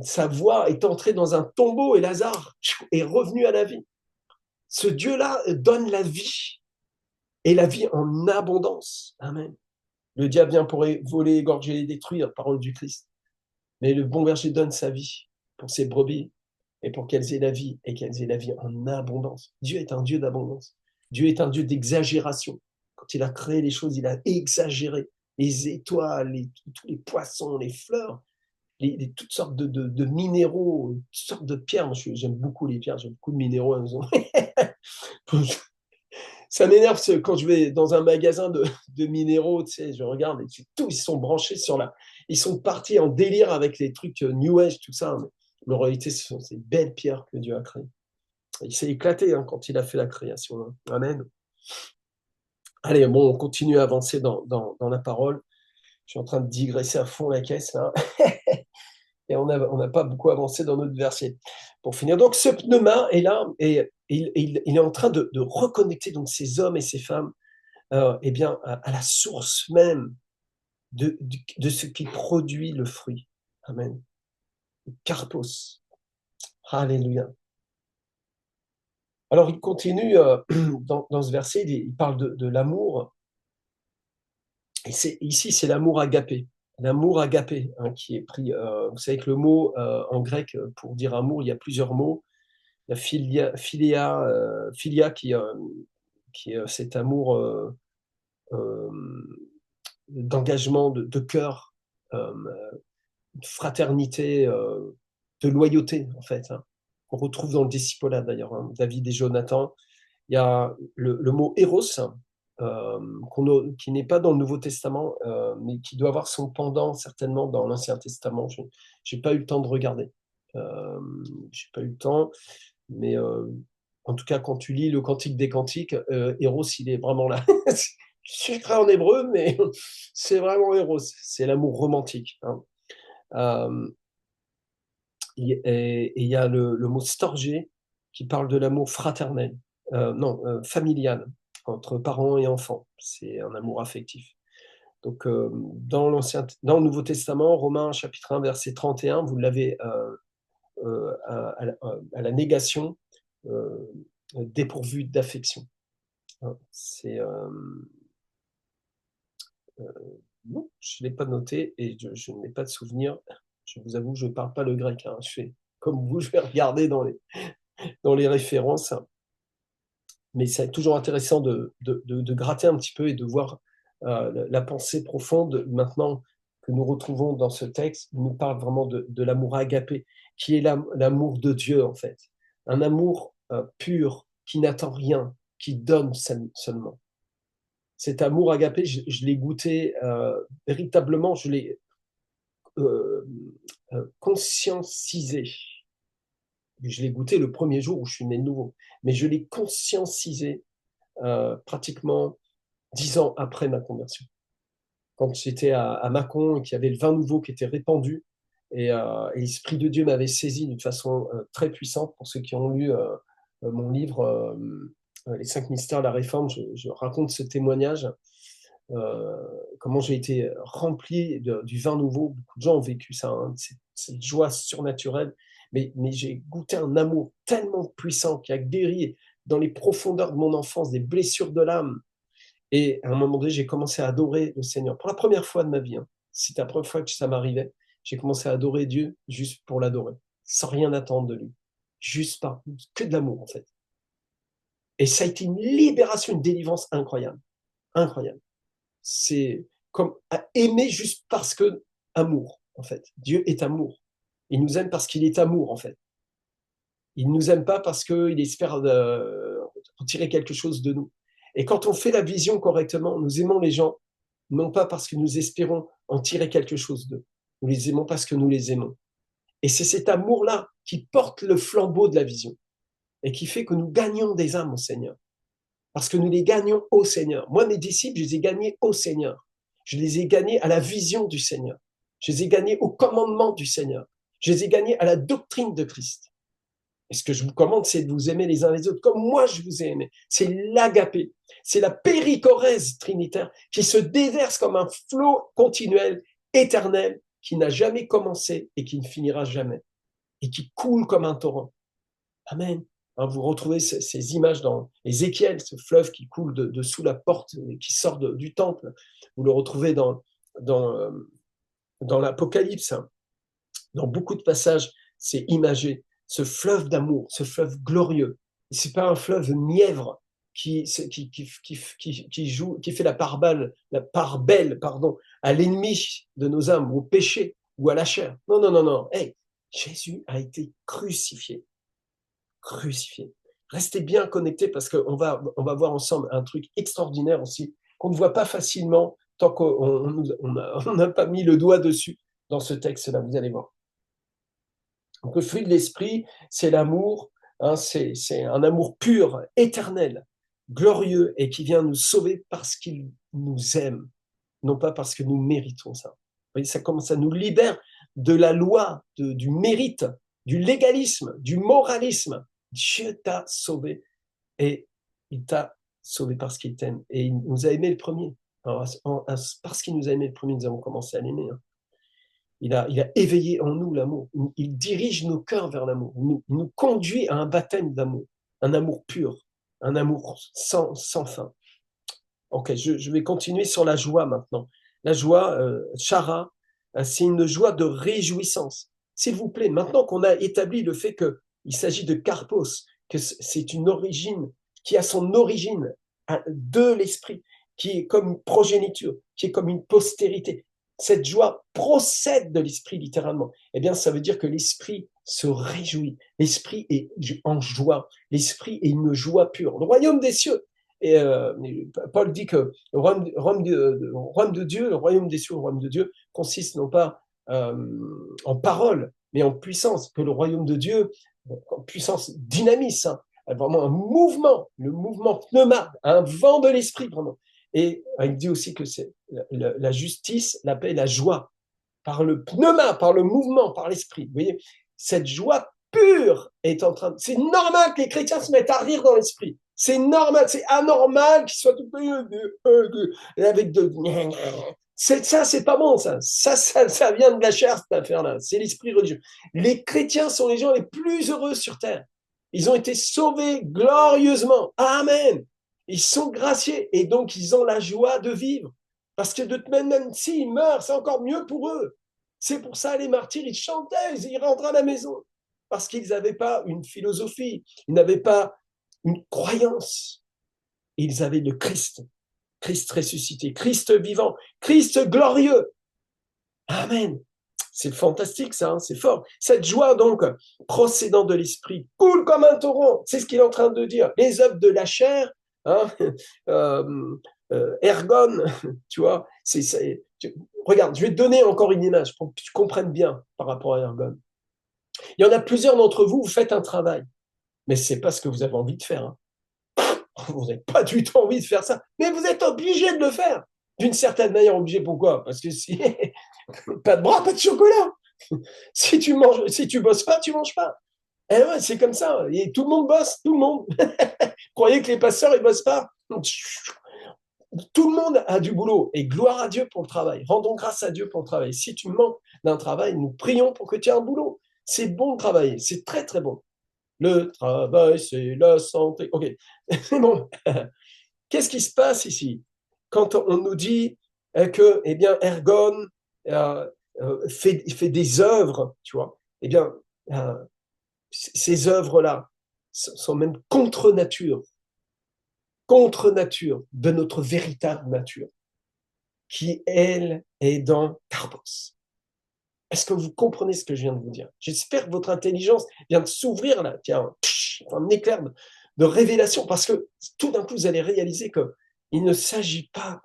[SPEAKER 1] Sa voix est entrée dans un tombeau et Lazare est revenu à la vie. Ce Dieu-là donne la vie et la vie en abondance. Amen. Le diable vient pour voler, égorger et détruire, parole du Christ. Mais le bon berger donne sa vie pour ses brebis et pour qu'elles aient la vie et qu'elles aient la vie en abondance. Dieu est un Dieu d'abondance. Dieu est un Dieu d'exagération. Quand il a créé les choses, il a exagéré. Les étoiles, tous les poissons, les fleurs, toutes sortes de minéraux, toutes sortes de pierres. Moi, j'aime beaucoup les pierres, j'aime beaucoup de minéraux à la maison. Ça m'énerve quand je vais dans un magasin de minéraux, tu sais, je regarde et tous ils sont branchés sur la. Ils sont partis en délire avec les trucs New Age, tout ça. Mais en réalité, ce sont ces belles pierres que Dieu a créées. Il s'est éclaté quand il a fait la création. Amen. Allez, bon, on continue à avancer dans la parole. Je suis en train de digresser à fond la caisse, là. Et on n'a pas beaucoup avancé dans notre verset. Pour finir, donc ce pneuma est là et il est en train de reconnecter donc ces hommes et ces femmes eh bien, à la source même de ce qui produit le fruit. Amen. Carpos. Alléluia. Alors il continue dans ce verset, il parle de l'amour. Et ici, c'est l'amour agapé. L'amour agapé qui est pris. Vous savez que le mot en grec pour dire amour, il y a plusieurs mots. La philia qui est cet amour d'engagement, de cœur, de fraternité, de loyauté, en fait. On retrouve dans le discipolat, d'ailleurs, David et Jonathan. Il y a le mot héros, qui n'est pas dans le Nouveau Testament, mais qui doit avoir son pendant certainement dans l'Ancien Testament. Je n'ai pas eu le temps de regarder. J'ai pas eu le temps, mais en tout cas, quand tu lis le Cantique des Cantiques, Héros, il est vraiment là. Je suis écrit en hébreu, mais c'est vraiment Héros. C'est l'amour romantique. Et il y a le mot storgé qui parle de l'amour fraternel, familial, entre parents et enfants. C'est un amour affectif. Donc, dans le Nouveau Testament, Romains chapitre 1, verset 31, vous l'avez à la négation, dépourvu d'affection. C'est non, je ne l'ai pas noté et je n'ai pas de souvenir. Je vous avoue, je ne parle pas le grec. Je fais comme vous, je vais regarder dans les références. Mais c'est toujours intéressant de gratter un petit peu et de voir la pensée profonde maintenant que nous retrouvons dans ce texte. Il nous parle vraiment de l'amour agapé, qui est l'amour de Dieu, en fait. Un amour pur, qui n'attend rien, qui donne seulement. Cet amour agapé, je l'ai goûté véritablement, je l'ai conscientisé. Je l'ai goûté le premier jour où je suis né de nouveau, mais je l'ai conscientisé pratiquement 10 ans après ma conversion. Quand j'étais à Mâcon et qu'il y avait le vin nouveau qui était répandu, et l'Esprit de Dieu m'avait saisi d'une façon très puissante. Pour ceux qui ont lu mon livre Les 5 mystères de la Réforme, je raconte ce témoignage, comment j'ai été rempli du vin nouveau. Beaucoup de gens ont vécu ça, cette joie surnaturelle, mais j'ai goûté un amour tellement puissant qui a guéri dans les profondeurs de mon enfance des blessures de l'âme. Et à un moment donné, j'ai commencé à adorer le Seigneur. Pour la première fois de ma vie, c'était la première fois que ça m'arrivait, j'ai commencé à adorer Dieu juste pour l'adorer, sans rien attendre de lui. Juste pas, que de l'amour en fait. Et ça a été une libération, une délivrance incroyable. Incroyable. C'est comme aimer juste parce que amour, en fait. Dieu est amour. Il nous aime parce qu'il est amour, en fait. Il ne nous aime pas parce qu'il espère pour tirer quelque chose de nous. Et quand on fait la vision correctement, nous aimons les gens, non pas parce que nous espérons en tirer quelque chose d'eux, nous les aimons parce que nous les aimons. Et c'est cet amour-là qui porte le flambeau de la vision et qui fait que nous gagnons des âmes au Seigneur. Parce que nous les gagnons au Seigneur. Moi, mes disciples, je les ai gagnés au Seigneur. Je les ai gagnés à la vision du Seigneur. Je les ai gagnés au commandement du Seigneur. Je les ai gagnés à la doctrine de Christ. Et ce que je vous commande, c'est de vous aimer les uns les autres comme moi je vous ai aimé. C'est l'agapé. C'est la périchorèse trinitaire qui se déverse comme un flot continuel, éternel, qui n'a jamais commencé et qui ne finira jamais. Et qui coule comme un torrent. Amen. Vous retrouvez ces images dans Ézéchiel, ce fleuve qui coule de sous la porte et qui sort du temple. Vous le retrouvez dans l'Apocalypse. Dans beaucoup de passages, c'est imagé. Ce fleuve d'amour, ce fleuve glorieux. C'est pas un fleuve mièvre qui fait la part belle, pardon, à l'ennemi de nos âmes, au péché ou à la chair. Non, non, non, non. Hey, Jésus a été crucifié. Crucifié. Restez bien connectés parce qu'on va voir ensemble un truc extraordinaire aussi, qu'on ne voit pas facilement tant qu'on n'a pas mis le doigt dessus dans ce texte-là, vous allez voir. Donc le fruit de l'esprit, c'est l'amour, hein, c'est un amour pur, éternel, glorieux et qui vient nous sauver parce qu'il nous aime, non pas parce que nous méritons ça. Vous voyez, ça commence à nous libérer de la loi, du mérite, du légalisme, du moralisme. Dieu t'a sauvé et il t'a sauvé parce qu'il t'aime et il nous a aimé le premier. Alors, parce qu'il nous a aimé le premier, nous avons commencé à l'aimer. Hein. Il a éveillé en nous l'amour. Il dirige nos cœurs vers l'amour. Il nous conduit à un baptême d'amour, un amour pur, un amour sans fin. Ok, je vais continuer sur la joie maintenant. La joie, chara, c'est une joie de réjouissance. S'il vous plaît, maintenant qu'on a établi le fait qu'il s'agit de karpos, que c'est une origine qui a son origine de l'esprit, qui est comme une progéniture, qui est comme une postérité. Cette joie procède de l'esprit littéralement. Eh bien, ça veut dire que l'esprit se réjouit. L'esprit est en joie. L'esprit est une joie pure. Le royaume des cieux. Et Paul dit que le royaume de Dieu, le royaume des cieux, le royaume de Dieu consiste non pas en parole, mais en puissance. Que le royaume de Dieu, en puissance dynamis, hein, vraiment un mouvement, le mouvement pneuma, un vent de l'esprit, vraiment. Et il dit aussi que c'est la justice, la paix, la joie, par le pneuma, par le mouvement, par l'esprit. Vous voyez, cette joie pure est en train de... C'est normal que les chrétiens se mettent à rire dans l'esprit. C'est normal, c'est anormal qu'ils soient tout avec de... Ça, c'est pas bon, ça. Ça vient de la chair, cette affaire-là. C'est l'esprit religieux. Les chrétiens sont les gens les plus heureux sur terre. Ils ont été sauvés glorieusement. Amen. Ils sont graciés et donc ils ont la joie de vivre. Parce que de toute manière, même s'ils meurent, c'est encore mieux pour eux. C'est pour ça les martyrs, ils chantaient, ils rentraient à la maison. Parce qu'ils n'avaient pas une philosophie, ils n'avaient pas une croyance. Ils avaient le Christ, Christ ressuscité, Christ vivant, Christ glorieux. Amen. C'est fantastique ça, hein, c'est fort. Cette joie donc, procédant de l'esprit, coule comme un torrent. C'est ce qu'il est en train de dire. Les œuvres de la chair, hein, ergon, tu vois. Regarde, je vais te donner encore une image pour que tu comprennes bien par rapport à ergon. Il y en a plusieurs d'entre vous, vous faites un travail, mais c'est pas ce que vous avez envie de faire. Hein. Vous n'avez pas du tout envie de faire ça, mais vous êtes obligé de le faire. D'une certaine manière, obligé. Pourquoi? Parce que si pas de bras, pas de chocolat. Si tu bosses pas, tu manges pas. Et ouais, c'est comme ça. Et tout le monde bosse, tout le monde. Croyez que les pasteurs ils bossent pas? Tout le monde a du boulot et gloire à Dieu pour le travail. Rendons grâce à Dieu pour le travail. Si tu manques d'un travail, nous prions pour que tu aies un boulot. C'est bon de travailler, c'est très très bon. Le travail, c'est la santé. Ok, c'est bon. Qu'est-ce qui se passe ici quand on nous dit que, eh bien, Ergon fait des œuvres, tu vois? Eh bien, ces œuvres-là sont même contre nature de notre véritable nature, qui, elle, est dans Karpos. Est-ce que vous comprenez ce que je viens de vous dire? J'espère que votre intelligence vient de s'ouvrir là. Tiens, un éclair de révélation, parce que tout d'un coup, vous allez réaliser qu'il ne s'agit pas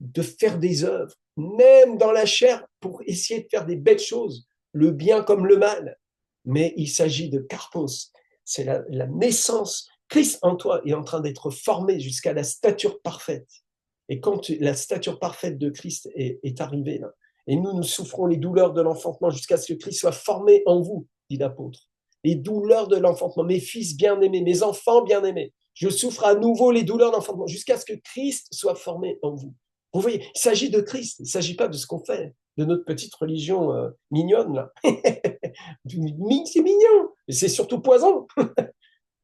[SPEAKER 1] de faire des œuvres, même dans la chair, pour essayer de faire des belles choses, le bien comme le mal. Mais il s'agit de karpos, c'est la naissance. Christ en toi est en train d'être formé jusqu'à la stature parfaite. Et quand la stature parfaite de Christ est arrivée, là, et nous souffrons les douleurs de l'enfantement jusqu'à ce que Christ soit formé en vous, dit l'apôtre. Les douleurs de l'enfantement, mes fils bien-aimés, mes enfants bien-aimés, je souffre à nouveau les douleurs d'enfantement jusqu'à ce que Christ soit formé en vous. Vous voyez, il s'agit de Christ, il ne s'agit pas de ce qu'on fait, de notre petite religion mignonne, là. C'est mignon, mais c'est surtout poison.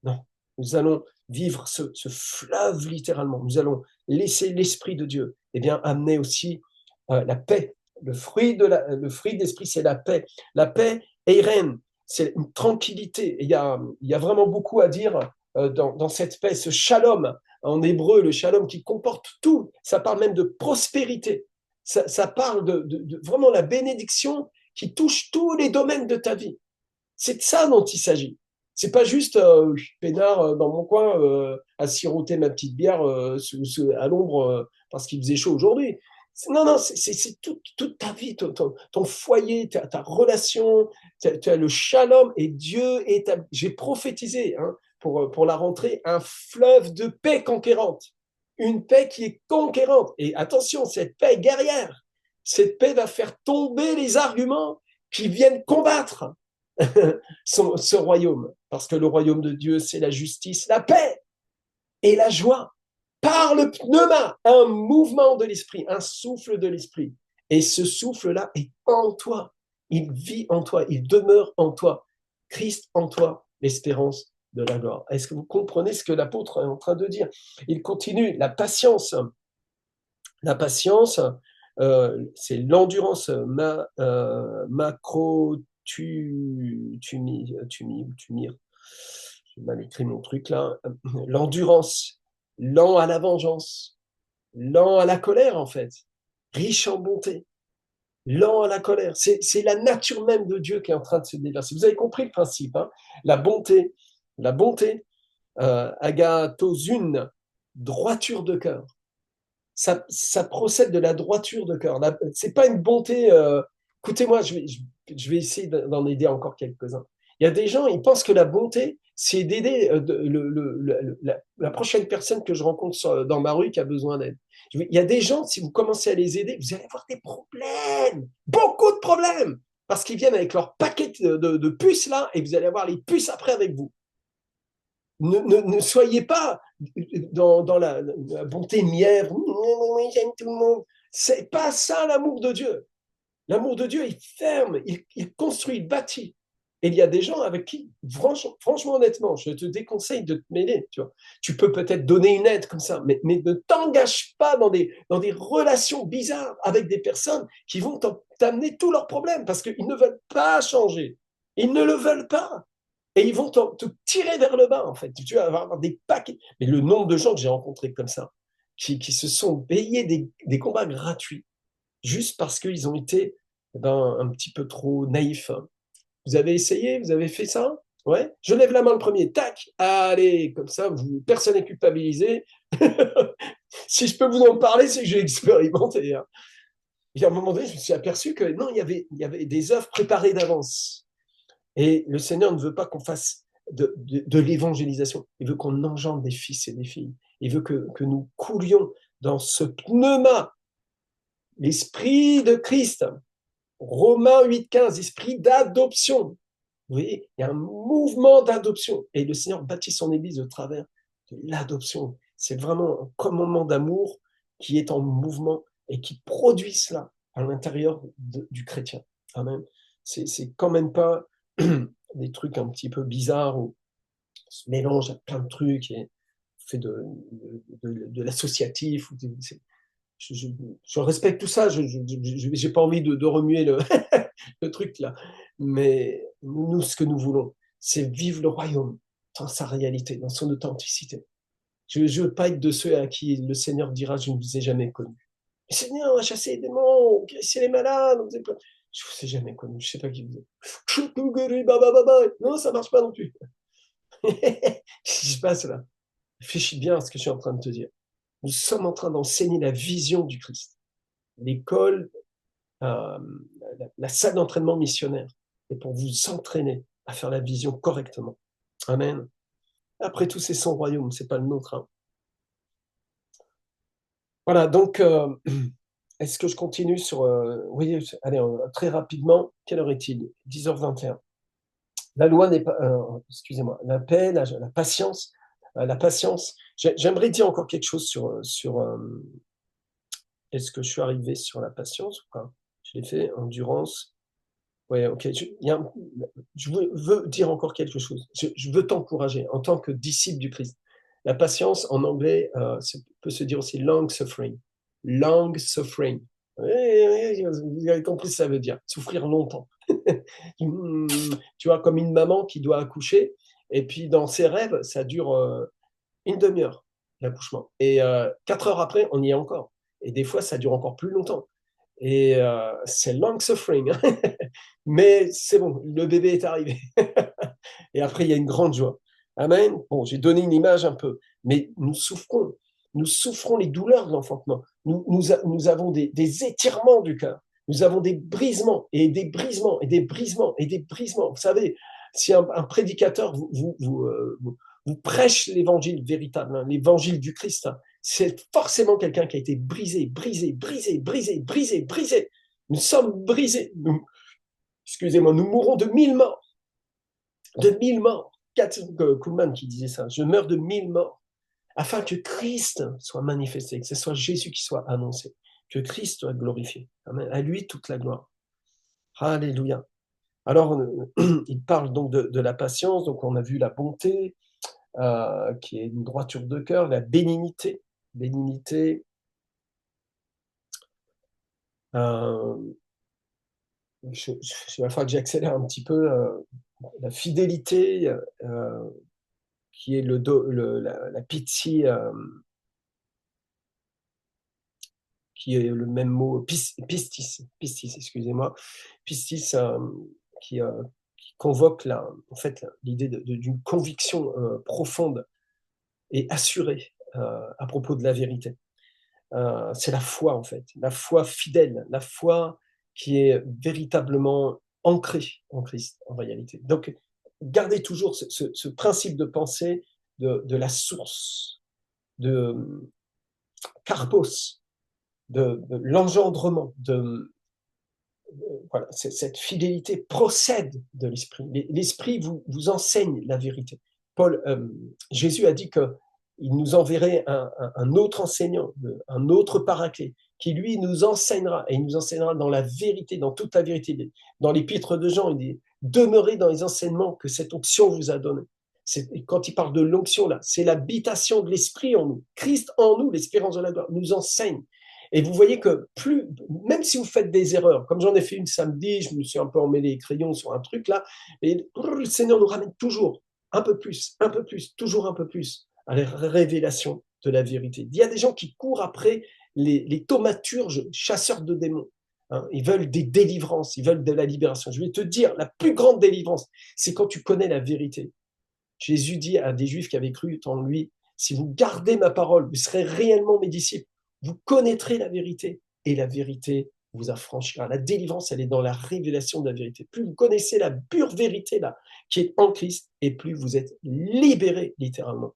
[SPEAKER 1] Non, nous allons vivre ce fleuve littéralement. Nous allons laisser l'Esprit de Dieu amener aussi la paix. Le fruit de l'Esprit, c'est la paix. La paix, Eiren, c'est une tranquillité. Il y a vraiment beaucoup à dire dans cette paix, ce shalom. En hébreu, le shalom qui comporte tout. Ça parle même de prospérité. Ça parle de vraiment la bénédiction qui touche tous les domaines de ta vie. C'est de ça dont il s'agit. C'est pas juste peinard dans mon coin à siroter ma petite bière à l'ombre parce qu'il faisait chaud aujourd'hui. Non, non, c'est toute ta vie, ton foyer, ta relation, tu as le shalom et Dieu est. J'ai prophétisé pour la rentrée un fleuve de paix conquérante. Une paix qui est conquérante. Et attention, cette paix est guerrière. Cette paix va faire tomber les arguments qui viennent combattre ce royaume. Parce que le royaume de Dieu, c'est la justice, la paix et la joie. Par le pneuma, un mouvement de l'esprit, un souffle de l'esprit. Et ce souffle-là est en toi. Il vit en toi, il demeure en toi. Christ en toi, l'espérance de la gloire. Est-ce que vous comprenez ce que l'apôtre est en train de dire? Il continue, la patience. La patience, c'est l'endurance macro j'ai mal écrit mon truc là, l'endurance, lent à la vengeance, lent à la colère en fait, riche en bonté, lent à la colère. C'est la nature même de Dieu qui est en train de se déverser. Vous avez compris le principe, hein? La bonté, agathosune, droiture de cœur. Ça procède de la droiture de cœur. C'est pas une bonté. Écoutez-moi, je vais essayer d'en aider encore quelques-uns. Il y a des gens, ils pensent que la bonté, c'est d'aider la prochaine personne que je rencontre dans ma rue qui a besoin d'aide. Il y a des gens, si vous commencez à les aider, vous allez avoir des problèmes, beaucoup de problèmes, parce qu'ils viennent avec leur paquet de puces là, et vous allez avoir les puces après avec vous. Ne soyez pas dans la bonté mièvre. Oui, j'aime tout le monde. C'est pas ça l'amour de Dieu. L'amour de Dieu, il ferme, il construit, il bâtit. Et il y a des gens avec qui, franchement, honnêtement, je te déconseille de te mêler. Tu vois. Tu peux peut-être donner une aide comme ça, mais ne t'engage pas dans des relations bizarres avec des personnes qui vont t'amener tous leurs problèmes parce qu'ils ne veulent pas changer. Ils ne le veulent pas. Et ils vont te tirer vers le bas, en fait. Tu vas avoir des paquets. Mais le nombre de gens que j'ai rencontrés comme ça, qui se sont payés des combats gratuits, juste parce qu'ils ont été un petit peu trop naïfs. Vous avez essayé? Vous avez fait ça? Ouais. Je lève la main le premier. Tac. Allez, comme ça, personne n'est culpabilisé. Si je peux vous en parler, c'est que j'ai expérimenté. Hein. Et à un moment donné, je me suis aperçu que non, il y avait des œuvres préparées d'avance. Et le Seigneur ne veut pas qu'on fasse de l'évangélisation. Il veut qu'on engendre des fils et des filles. Il veut que nous coulions dans ce pneuma, l'esprit de Christ. Romains 8,15, esprit d'adoption. Vous voyez, il y a un mouvement d'adoption. Et le Seigneur bâtit son Église au travers de l'adoption. C'est vraiment un commandement d'amour qui est en mouvement et qui produit cela à l'intérieur du chrétien. Amen. C'est quand même pas des trucs un petit peu bizarres où on se mélange à plein de trucs et on fait de l'associatif. Je respecte tout ça, je n'ai pas envie de remuer le truc là. Mais nous, ce que nous voulons, c'est vivre le royaume dans sa réalité, dans son authenticité. Je ne veux pas être de ceux à qui le Seigneur dira, je ne vous ai jamais connu. Le Seigneur a chassé les démons, guérissé les malades, je ne vous ai jamais connu, je ne sais pas qui vous êtes. Non, ça ne marche pas non plus. Qu'est-ce qui se passe là? Réfléchis bien à ce que je suis en train de te dire. Nous sommes en train d'enseigner la vision du Christ. L'école, la salle d'entraînement missionnaire, est pour vous entraîner à faire la vision correctement. Amen. Après tout, c'est son royaume, c'est pas le nôtre. Hein. Voilà, donc, est-ce que je continue sur... oui, allez, très rapidement, quelle heure est-il? 10h21. La loi n'est pas... excusez-moi, la paix, la patience, la patience. J'aimerais dire encore quelque chose sur est-ce que je suis arrivé sur la patience ou pas? Je l'ai fait, endurance. Ouais, ok. Je veux dire encore quelque chose. Je veux t'encourager en tant que disciple du Christ. La patience, en anglais, peut se dire aussi long suffering. Long suffering. Vous avez compris ce que ça veut dire. Souffrir longtemps. Tu vois, comme une maman qui doit accoucher, et puis dans ses rêves, ça dure une demi-heure, l'accouchement. Et 4 heures après, on y est encore. Et des fois, ça dure encore plus longtemps. Et c'est long suffering. Mais c'est bon, le bébé est arrivé. Et après, il y a une grande joie. Amen. Bon, j'ai donné une image un peu, mais nous souffrons. Nous souffrons les douleurs de l'enfantement. Nous avons des étirements du cœur. Nous avons des brisements et des brisements et des brisements et des brisements. Vous savez, si un prédicateur vous prêche l'évangile véritable, hein, l'évangile du Christ, hein, c'est forcément quelqu'un qui a été brisé, brisé, brisé, brisé, brisé, brisé. Nous sommes brisés. Excusez-moi, nous mourrons de 1000 morts. De 1000 morts. Kathryn Kuhlman qui disait ça. Je meurs de 1000 morts. Afin que Christ soit manifesté, que ce soit Jésus qui soit annoncé, que Christ soit glorifié. Amen. À lui toute la gloire. Alléluia. Alors, il parle donc de la patience. Donc, on a vu la bonté, qui est une droiture de cœur, la bénignité. Bénignité. C'est la fois que j'accélère un petit peu. La fidélité, qui est la pitié, qui est le même mot, pistis, excusez-moi, pistis, qui convoque en fait, l'idée d'une conviction profonde et assurée à propos de la vérité. C'est la foi, en fait, la foi fidèle, la foi qui est véritablement ancrée en Christ, en réalité. Donc, gardez toujours ce principe de pensée de la source, de karpos, de l'engendrement, voilà, cette fidélité procède de l'esprit. L'esprit vous enseigne la vérité. Jésus a dit que il nous enverrait un autre enseignant, un autre paraclet, qui lui nous enseignera, et il nous enseignera dans la vérité, dans toute la vérité. Dans l'épître de Jean, il dit « Demeurez dans les enseignements que cette onction vous a donnés ». Quand il parle de l'onction, là, c'est l'habitation de l'esprit en nous. Christ en nous, l'espérance de la gloire, nous enseigne. Et vous voyez que même si vous faites des erreurs, comme j'en ai fait une samedi, je me suis un peu emmêlé les crayons sur un truc là, et le Seigneur nous ramène toujours un peu plus, toujours un peu plus à la révélation de la vérité. Il y a des gens qui courent après les thaumaturges, chasseurs de démons. Hein, ils veulent des délivrances, ils veulent de la libération. Je vais te dire, la plus grande délivrance, c'est quand tu connais la vérité. Jésus dit à des Juifs qui avaient cru en lui, si vous gardez ma parole, vous serez réellement mes disciples. Vous connaîtrez la vérité et la vérité vous affranchira. La délivrance, elle est dans la révélation de la vérité. Plus vous connaissez la pure vérité là, qui est en Christ, et plus vous êtes libérés littéralement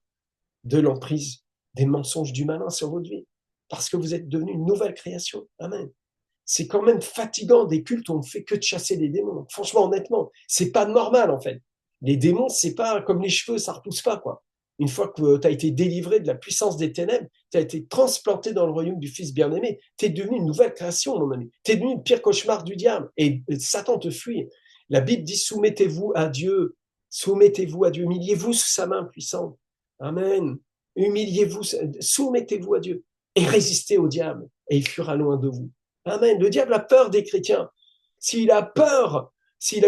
[SPEAKER 1] de l'emprise des mensonges du malin sur votre vie, parce que vous êtes devenu une nouvelle création. Amen. C'est quand même fatigant des cultes où on ne fait que de chasser les démons. Franchement, honnêtement, c'est pas normal en fait. Les démons, c'est pas comme les cheveux, ça repousse pas quoi. Une fois que tu as été délivré de la puissance des ténèbres, tu as été transplanté dans le royaume du Fils bien-aimé, tu es devenu une nouvelle création, mon ami. Tu es devenu le pire cauchemar du diable et Satan te fuit. La Bible dit soumettez-vous à Dieu, humiliez-vous sous sa main puissante. Amen. Humiliez-vous, soumettez-vous à Dieu et résistez au diable et il fuira loin de vous. Amen. Le diable a peur des chrétiens. S'il a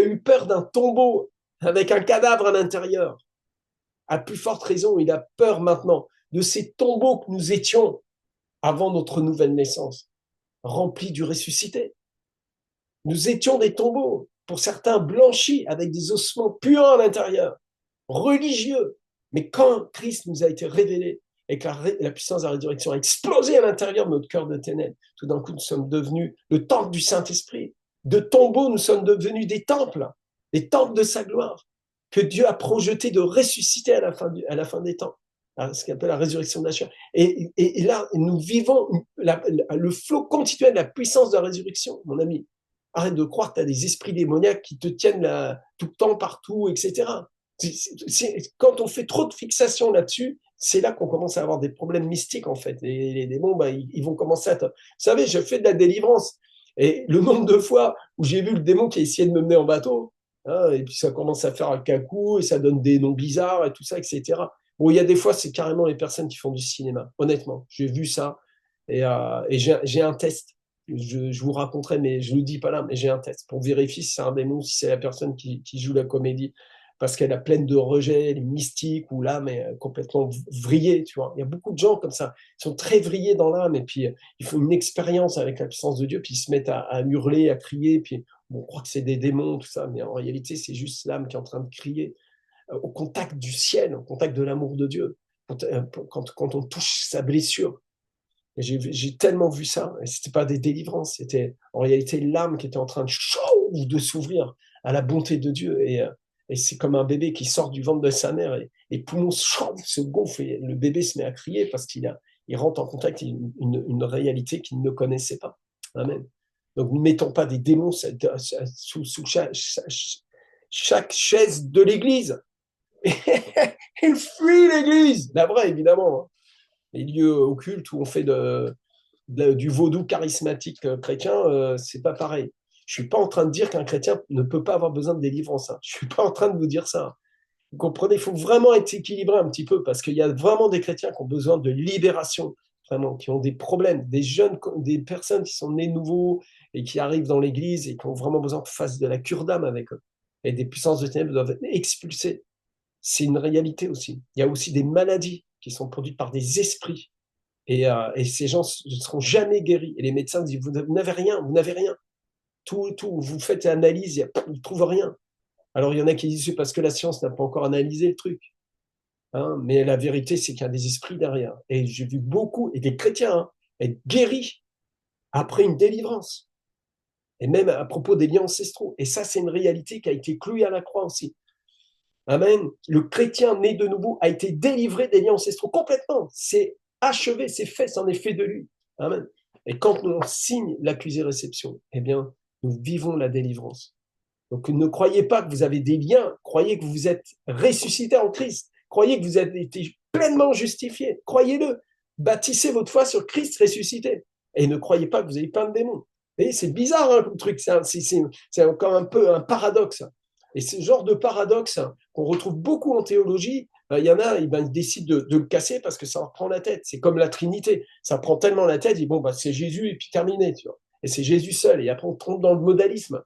[SPEAKER 1] eu peur d'un tombeau avec un cadavre à l'intérieur, à plus forte raison, il a peur maintenant de ces tombeaux que nous étions avant notre nouvelle naissance, remplis du ressuscité. Nous étions des tombeaux, pour certains blanchis, avec des ossements puants à l'intérieur, religieux, Mais quand Christ nous a été révélé et que la puissance de la résurrection a explosé à l'intérieur de notre cœur de ténèbres, tout d'un coup, nous sommes devenus le temple du Saint-Esprit. De tombeaux, nous sommes devenus des temples de sa gloire, que Dieu a projeté de ressusciter à la fin des temps, ce qu'on appelle la résurrection de la chair. Et là, nous vivons le flot continuel de la puissance de la résurrection, mon ami. Arrête de croire que tu as des esprits démoniaques qui te tiennent là, tout le temps, partout, etc. Quand on fait trop de fixation là-dessus, c'est là qu'on commence à avoir des problèmes mystiques, en fait. Et les démons, ils vont commencer à... Vous savez, je fais de la délivrance. Et le nombre de fois où j'ai vu le démon qui a essayé de me mener en bateau, hein, et puis ça commence à faire un cacou, et ça donne des noms bizarres, et tout ça, etc. Bon, il y a des fois, c'est carrément les personnes qui font du cinéma. Honnêtement, j'ai vu ça. Et j'ai un test. Je vous raconterai, mais je ne le dis pas là, mais j'ai un test pour vérifier si c'est un démon, si c'est la personne qui joue la comédie, parce qu'elle a pleine de rejets, elle est mystique, ou l'âme est complètement vrillée, tu vois. Il y a beaucoup de gens comme ça, ils sont très vrillés dans l'âme, et puis ils font une expérience avec la puissance de Dieu, puis ils se mettent à hurler, à crier, puis bon, on croit que c'est des démons, tout ça, mais en réalité, c'est juste l'âme qui est en train de crier au contact du ciel, au contact de l'amour de Dieu, quand on touche sa blessure. J'ai tellement vu ça, et c'était pas des délivrances, c'était en réalité l'âme qui était en train de s'ouvrir à la bonté de Dieu. Et c'est comme un bébé qui sort du ventre de sa mère, et les poumons se gonflent, et le bébé se met à crier parce il rentre en contact avec une réalité qu'il ne connaissait pas. Amen. Donc ne mettons pas des démons sous chaque chaise de l'église. Il fuit l'église, la vraie évidemment, hein. Les lieux occultes où on fait du vaudou charismatique chrétien, c'est pas pareil. Je suis pas en train de dire qu'un chrétien ne peut pas avoir besoin de délivrance, hein. Je suis pas en train de vous dire ça. Vous comprenez, il faut vraiment être équilibré un petit peu, parce qu'il y a vraiment des chrétiens qui ont besoin de libération, vraiment, qui ont des problèmes, des jeunes, des personnes qui sont nées nouveaux et qui arrivent dans l'église et qui ont vraiment besoin qu'on fasse de la cure d'âme avec eux. Et des puissances de ténèbres doivent être expulsées. C'est une réalité aussi. Il y a aussi des maladies qui sont produites par des esprits. Et ces gens ne seront jamais guéris. Et les médecins disent, vous n'avez rien, vous n'avez rien. Tout, vous faites l'analyse, ils ne trouvent rien. Alors il y en a qui disent, c'est parce que la science n'a pas encore analysé le truc. Hein, mais la vérité, c'est qu'il y a des esprits derrière. Et j'ai vu beaucoup, et des chrétiens, hein, être guéris après une délivrance. Et même à propos des liens ancestraux. Et ça, c'est une réalité qui a été clouée à la croix aussi. Amen. Le chrétien né de nouveau a été délivré des liens ancestraux complètement. C'est achevé, c'est fait, c'en est fait de lui. Amen. Et quand on signe l'accusé-réception, eh bien, nous vivons la délivrance. Donc ne croyez pas que vous avez des liens, croyez que vous êtes ressuscité en Christ, croyez que vous avez été pleinement justifié, croyez-le. Bâtissez votre foi sur Christ ressuscité. Et ne croyez pas que vous avez plein de démons. Et c'est bizarre, hein, le truc, c'est encore un peu un paradoxe. Et ce genre de paradoxe qu'on retrouve beaucoup en théologie, il y en a, ils décident de le casser parce que ça leur prend la tête. C'est comme la Trinité. Ça prend tellement la tête, ils disent, bon, c'est Jésus et puis terminé. Tu vois. Et c'est Jésus seul. Et après, on tombe dans le modalisme.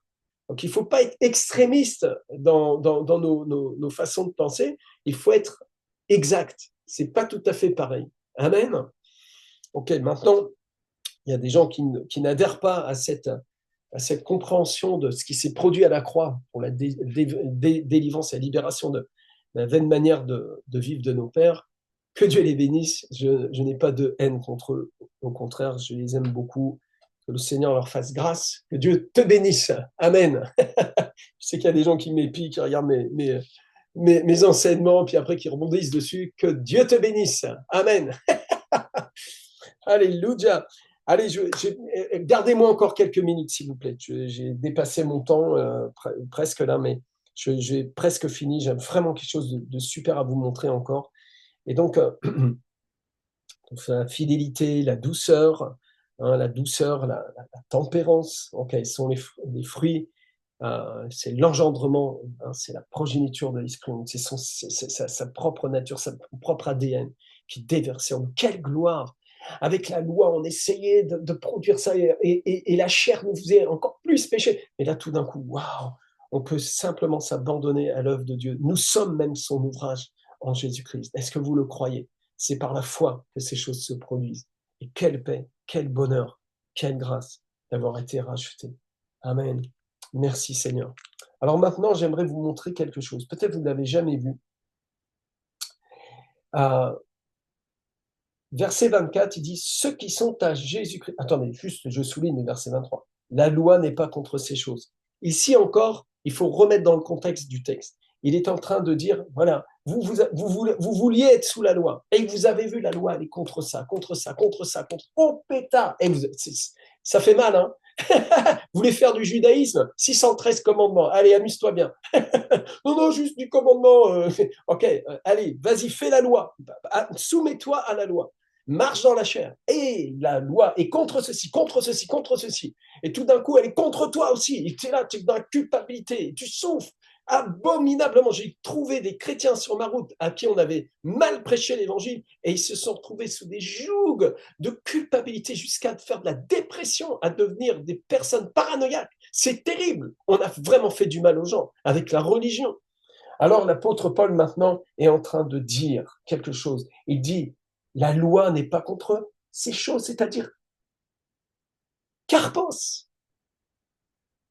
[SPEAKER 1] Donc, il ne faut pas être extrémiste dans nos façons de penser. Il faut être exact. Ce n'est pas tout à fait pareil. Amen. OK, maintenant, il y a des gens qui n'adhèrent pas à cette compréhension de ce qui s'est produit à la croix pour la délivrance et la libération de la vaine manière de vivre de nos pères. Que Dieu les bénisse. Je n'ai pas de haine contre eux. Au contraire, je les aime beaucoup. Que le Seigneur leur fasse grâce. Que Dieu te bénisse. Amen. Je sais qu'il y a des gens qui m'épient, qui regardent mes enseignements, puis après qui rebondissent dessus. Que Dieu te bénisse. Amen. Alléluia. Allez, gardez-moi encore quelques minutes, s'il vous plaît. J'ai dépassé mon temps presque là, mais j'ai presque fini. J'ai vraiment quelque chose de super à vous montrer encore. Et donc, la fidélité, la douceur, hein, la tempérance, okay, sont les fruits. C'est l'engendrement, hein, c'est la progéniture de l'esprit. C'est sa propre nature, sa propre ADN qui est déversé en nous. Quelle gloire! Avec la loi, on essayait de produire ça et la chair nous faisait encore plus pécher. Mais là, tout d'un coup, waouh, on peut simplement s'abandonner à l'œuvre de Dieu. Nous sommes même son ouvrage en Jésus-Christ. Est-ce que vous le croyez? C'est par la foi que ces choses se produisent. Et quelle paix, quel bonheur, quelle grâce d'avoir été racheté. Amen. Merci Seigneur. Alors maintenant, j'aimerais vous montrer quelque chose. Peut-être vous ne l'avez jamais vu. Verset 24, il dit, ceux qui sont à Jésus-Christ. Attendez, juste, je souligne le verset 23. La loi n'est pas contre ces choses. Ici encore, il faut remettre dans le contexte du texte. Il est en train de dire, voilà, vous vouliez être sous la loi, et vous avez vu la loi, elle est contre ça, contre ça, contre ça, contre... Oh, pétard. Et ça fait mal, hein. Vous voulez faire du judaïsme? 613 commandements. Allez, amuse-toi bien. Non, non, juste du commandement. Ok, allez, vas-y, fais la loi. Soumets-toi à la loi. Marche dans la chair. Et la loi est contre ceci, contre ceci, contre ceci. Et tout d'un coup, elle est contre toi aussi. Et tu es là, tu es dans la culpabilité. Tu souffres abominablement. J'ai trouvé des chrétiens sur ma route à qui on avait mal prêché l'évangile et ils se sont retrouvés sous des jougs de culpabilité jusqu'à faire de la dépression, à devenir des personnes paranoïaques. C'est terrible. On a vraiment fait du mal aux gens avec la religion. Alors l'apôtre Paul maintenant est en train de dire quelque chose. Il dit, la loi n'est pas contre ces choses, c'est-à-dire carpos,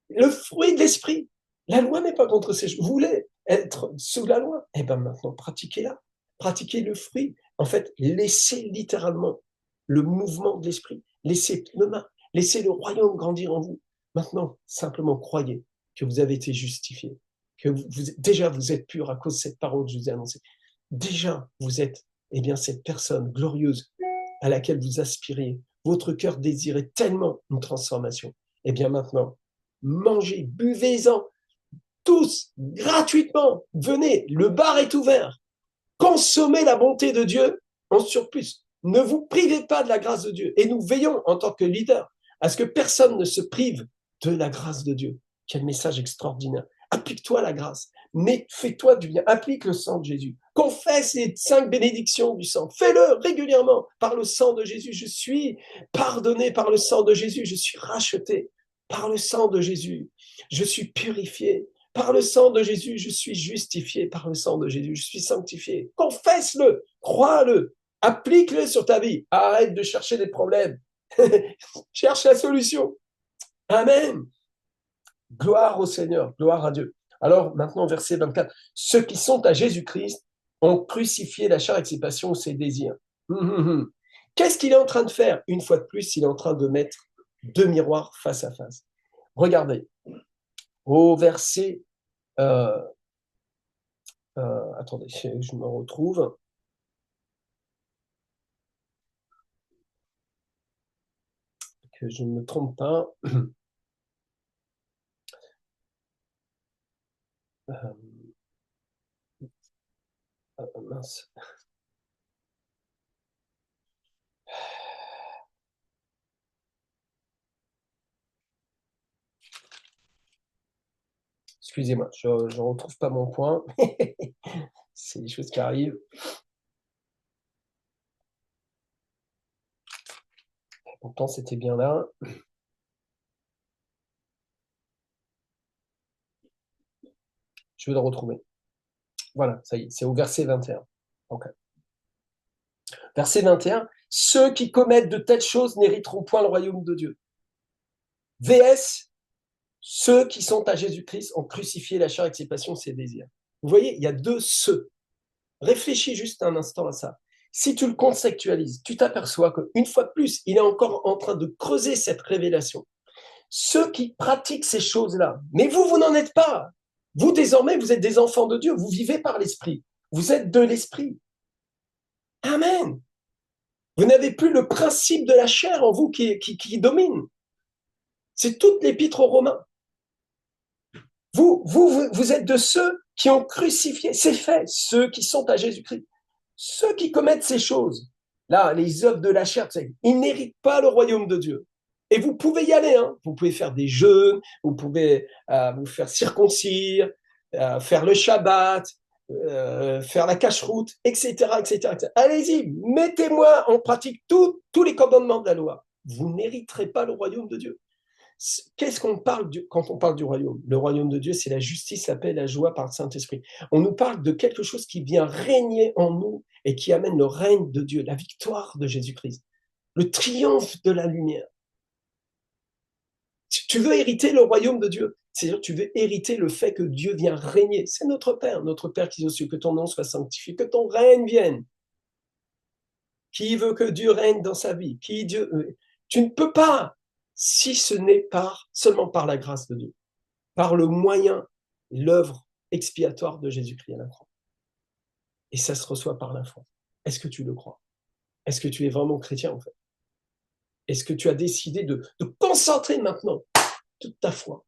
[SPEAKER 1] le fruit de l'esprit. La loi n'est pas contre ces choses. Vous voulez être sous la loi? Eh bien maintenant, pratiquez-la. Pratiquez le fruit. En fait, laissez littéralement le mouvement de l'esprit. Laissez laissez le royaume grandir en vous. Maintenant, simplement croyez que vous avez été justifié, que déjà vous êtes pur à cause de cette parole que je vous ai annoncée. Déjà, vous êtes cette personne glorieuse à laquelle vous aspirez. Votre cœur désirait tellement une transformation. Eh bien maintenant, mangez, buvez-en, tous, gratuitement. Venez, le bar est ouvert. Consommez la bonté de Dieu en surplus. Ne vous privez pas de la grâce de Dieu. Et nous veillons en tant que leader à ce que personne ne se prive de la grâce de Dieu. Quel message extraordinaire. Applique-toi la grâce. Mais fais-toi du bien. Applique le sang de Jésus. Confesse les 5 bénédictions du sang. Fais-le régulièrement. Par le sang de Jésus, je suis pardonné. Par le sang de Jésus, je suis racheté. Par le sang de Jésus, je suis purifié. Par le sang de Jésus, je suis justifié. Par le sang de Jésus, je suis sanctifié. Confesse-le, crois-le, applique-le sur ta vie. Arrête de chercher des problèmes. Cherche la solution. Amen. Gloire au Seigneur, gloire à Dieu. Alors maintenant, verset 24. Ceux qui sont à Jésus-Christ ont crucifié la chair avec ses passions, ses désirs. Qu'est-ce qu'il est en train de faire? Une fois de plus, il est en train de mettre 2 miroirs face à face. Regardez, au verset attendez, je me retrouve. Que je ne me trompe pas. Mince. Excusez-moi, je ne retrouve pas mon point. C'est des choses qui arrivent. Pourtant, c'était bien là. Je vais le retrouver. Voilà, ça y est, c'est au verset 21. Okay. Verset 21. Ceux qui commettent de telles choses n'hériteront point le royaume de Dieu. VS, ceux qui sont à Jésus-Christ ont crucifié la chair avec ses passions, ses désirs. Vous voyez, il y a 2 ceux. Réfléchis juste un instant à ça. Si tu le conceptualises, tu t'aperçois qu'une fois de plus, il est encore en train de creuser cette révélation. Ceux qui pratiquent ces choses-là, mais vous n'en êtes pas. Vous, désormais, vous êtes des enfants de Dieu. Vous vivez par l'Esprit. Vous êtes de l'Esprit. Amen. Vous n'avez plus le principe de la chair en vous qui domine. C'est toute l'épître aux Romains. Vous êtes de ceux qui ont crucifié. C'est fait, ceux qui sont à Jésus-Christ. Ceux qui commettent ces choses, là, les œuvres de la chair, ils n'héritent pas le royaume de Dieu. Et vous pouvez y aller, hein. Vous pouvez faire des jeûnes, vous pouvez vous faire circoncire, faire le Shabbat, faire la cache-route, etc., etc., etc. Allez-y, mettez-moi en pratique tous les commandements de la loi. Vous n'hériterez pas le royaume de Dieu. Qu'est-ce qu'on parle quand on parle du royaume? Le royaume de Dieu, c'est la justice, la paix, la joie par le Saint-Esprit. On nous parle de quelque chose qui vient régner en nous et qui amène le règne de Dieu, la victoire de Jésus-Christ, le triomphe de la lumière. Tu veux hériter le royaume de Dieu, c'est-à-dire tu veux hériter le fait que Dieu vient régner. C'est notre Père qui est aux cieux, que ton nom soit sanctifié, que ton règne vienne. Qui veut que Dieu règne dans sa vie? Tu ne peux pas, si ce n'est seulement par la grâce de Dieu, par le moyen, l'œuvre expiatoire de Jésus-Christ à la croix. Et ça se reçoit par la foi. Est-ce que tu le crois? Est-ce que tu es vraiment chrétien, en fait? Est-ce que tu as décidé de concentrer maintenant toute ta foi?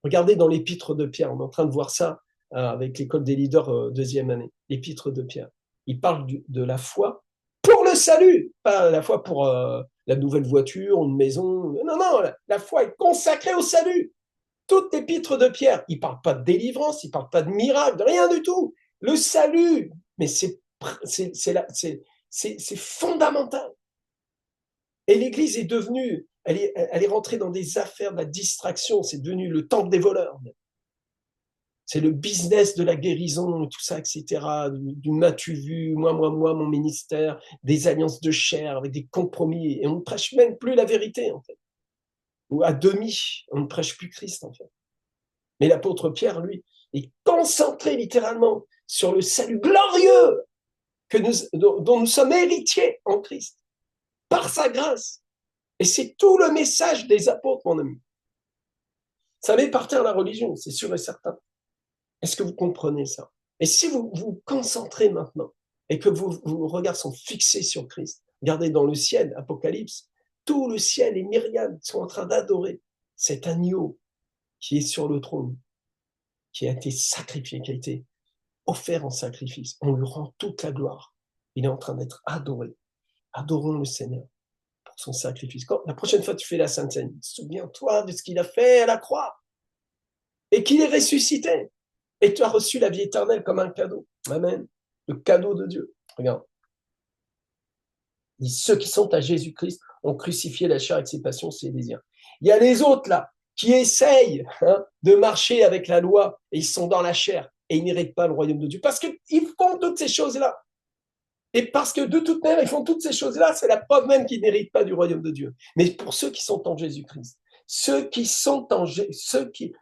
[SPEAKER 1] Regardez dans l'épître de Pierre, on est en train de voir ça avec l'école des leaders deuxième année, l'épître de Pierre. Il parle de la foi pour le salut, pas la foi pour la nouvelle voiture, une maison. Non, non, la foi est consacrée au salut. Toute l'épître de Pierre, il ne parle pas de délivrance, il ne parle pas de miracle, de rien du tout. Le salut, mais c'est fondamental. Et l'Église est devenue, elle est rentrée dans des affaires de la distraction, c'est devenu le temple des voleurs. C'est le business de la guérison, tout ça, etc. Du m'as-tu vu, moi, mon ministère, des alliances de chair avec des compromis. Et on ne prêche même plus la vérité, en fait. Ou à demi, on ne prêche plus Christ, en fait. Mais l'apôtre Pierre, lui, est concentré littéralement sur le salut glorieux dont nous sommes héritiers en Christ, par sa grâce. Et c'est tout le message des apôtres, mon ami. Ça met par terre la religion, c'est sûr et certain. Est-ce que vous comprenez ça? Et si vous vous concentrez maintenant et que vos regards sont fixés sur Christ, regardez dans le ciel, Apocalypse, tout le ciel et myriades sont en train d'adorer cet agneau qui est sur le trône, qui a été sacrifié, qui a été offert en sacrifice. On lui rend toute la gloire. Il est en train d'être adoré. Adorons le Seigneur pour son sacrifice. Quand la prochaine fois que tu fais la Sainte Seine, souviens-toi de ce qu'il a fait à la croix et qu'il est ressuscité. Et tu as reçu la vie éternelle comme un cadeau. Amen. Le cadeau de Dieu. Regarde. Il dit, ceux qui sont à Jésus-Christ ont crucifié la chair avec ses passions, ses désirs. Il y a les autres là qui essayent de marcher avec la loi et ils sont dans la chair et ils n'héritent pas le royaume de Dieu parce qu'ils font toutes ces choses-là. Et parce que de toute manière, ils font toutes ces choses-là, c'est la preuve même qu'ils n'héritent pas du royaume de Dieu. Mais pour ceux qui sont en Jésus-Christ, ceux qui sont à Jésus-Christ,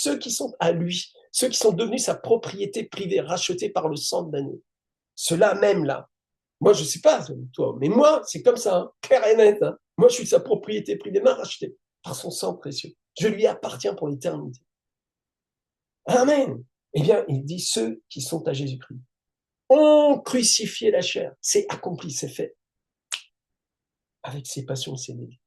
[SPEAKER 1] ceux qui sont à lui, ceux qui sont devenus sa propriété privée, rachetés par le sang de l'agneau, ceux-là même là, moi je ne sais pas toi, mais moi c'est comme ça, hein, clair et net. Hein. Moi je suis sa propriété privée, m'a racheté par son sang précieux. Je lui appartiens pour l'éternité. Amen. Eh bien, il dit ceux qui sont à Jésus-Christ ont crucifié la chair. C'est accompli, c'est fait. Avec ses passions, ses désirs.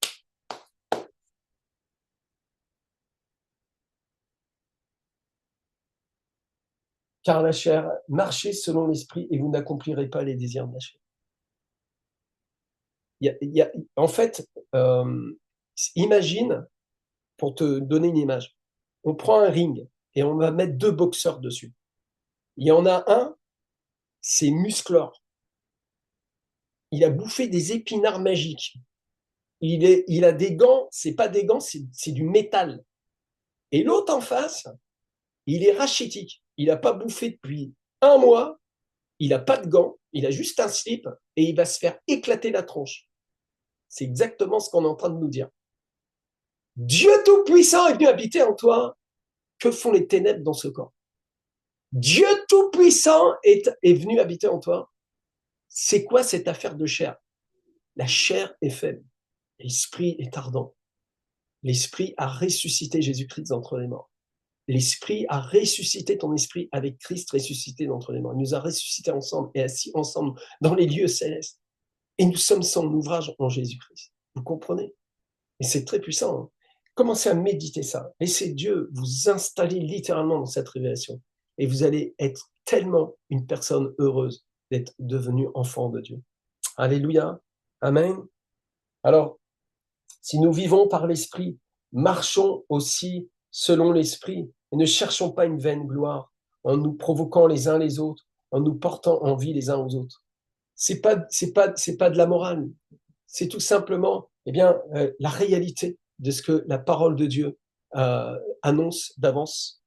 [SPEAKER 1] Car la chair, marchez selon l'esprit et vous n'accomplirez pas les désirs de la chair. En fait, imagine, pour te donner une image, on prend un ring et on va mettre 2 boxeurs dessus. Il y en a un, c'est Musclor. Il a bouffé des épinards magiques. Il a des gants, c'est pas des gants, c'est du métal. Et l'autre en face, il est rachitique. Il n'a pas bouffé depuis 1 mois, il n'a pas de gants, il a juste un slip et il va se faire éclater la tronche. C'est exactement ce qu'on est en train de nous dire. Dieu Tout-Puissant est venu habiter en toi. Que font les ténèbres dans ce corps? Dieu Tout-Puissant est venu habiter en toi. C'est quoi cette affaire de chair? La chair est faible. L'esprit est ardent. L'esprit a ressuscité Jésus-Christ d'entre les morts. L'esprit a ressuscité ton esprit avec Christ ressuscité d'entre les morts. Il nous a ressuscités ensemble et assis ensemble dans les lieux célestes. Et nous sommes son ouvrage en Jésus-Christ. Vous comprenez? Et c'est très puissant. Hein. Commencez à méditer ça. Laissez Dieu vous installer littéralement dans cette révélation. Et vous allez être tellement une personne heureuse d'être devenu enfant de Dieu. Alléluia. Amen. Alors, si nous vivons par l'Esprit, marchons aussi selon l'Esprit et ne cherchons pas une vaine gloire en nous provoquant les uns les autres, en nous portant envie les uns aux autres. C'est pas de la morale. C'est tout simplement, la réalité de ce que la parole de Dieu annonce d'avance.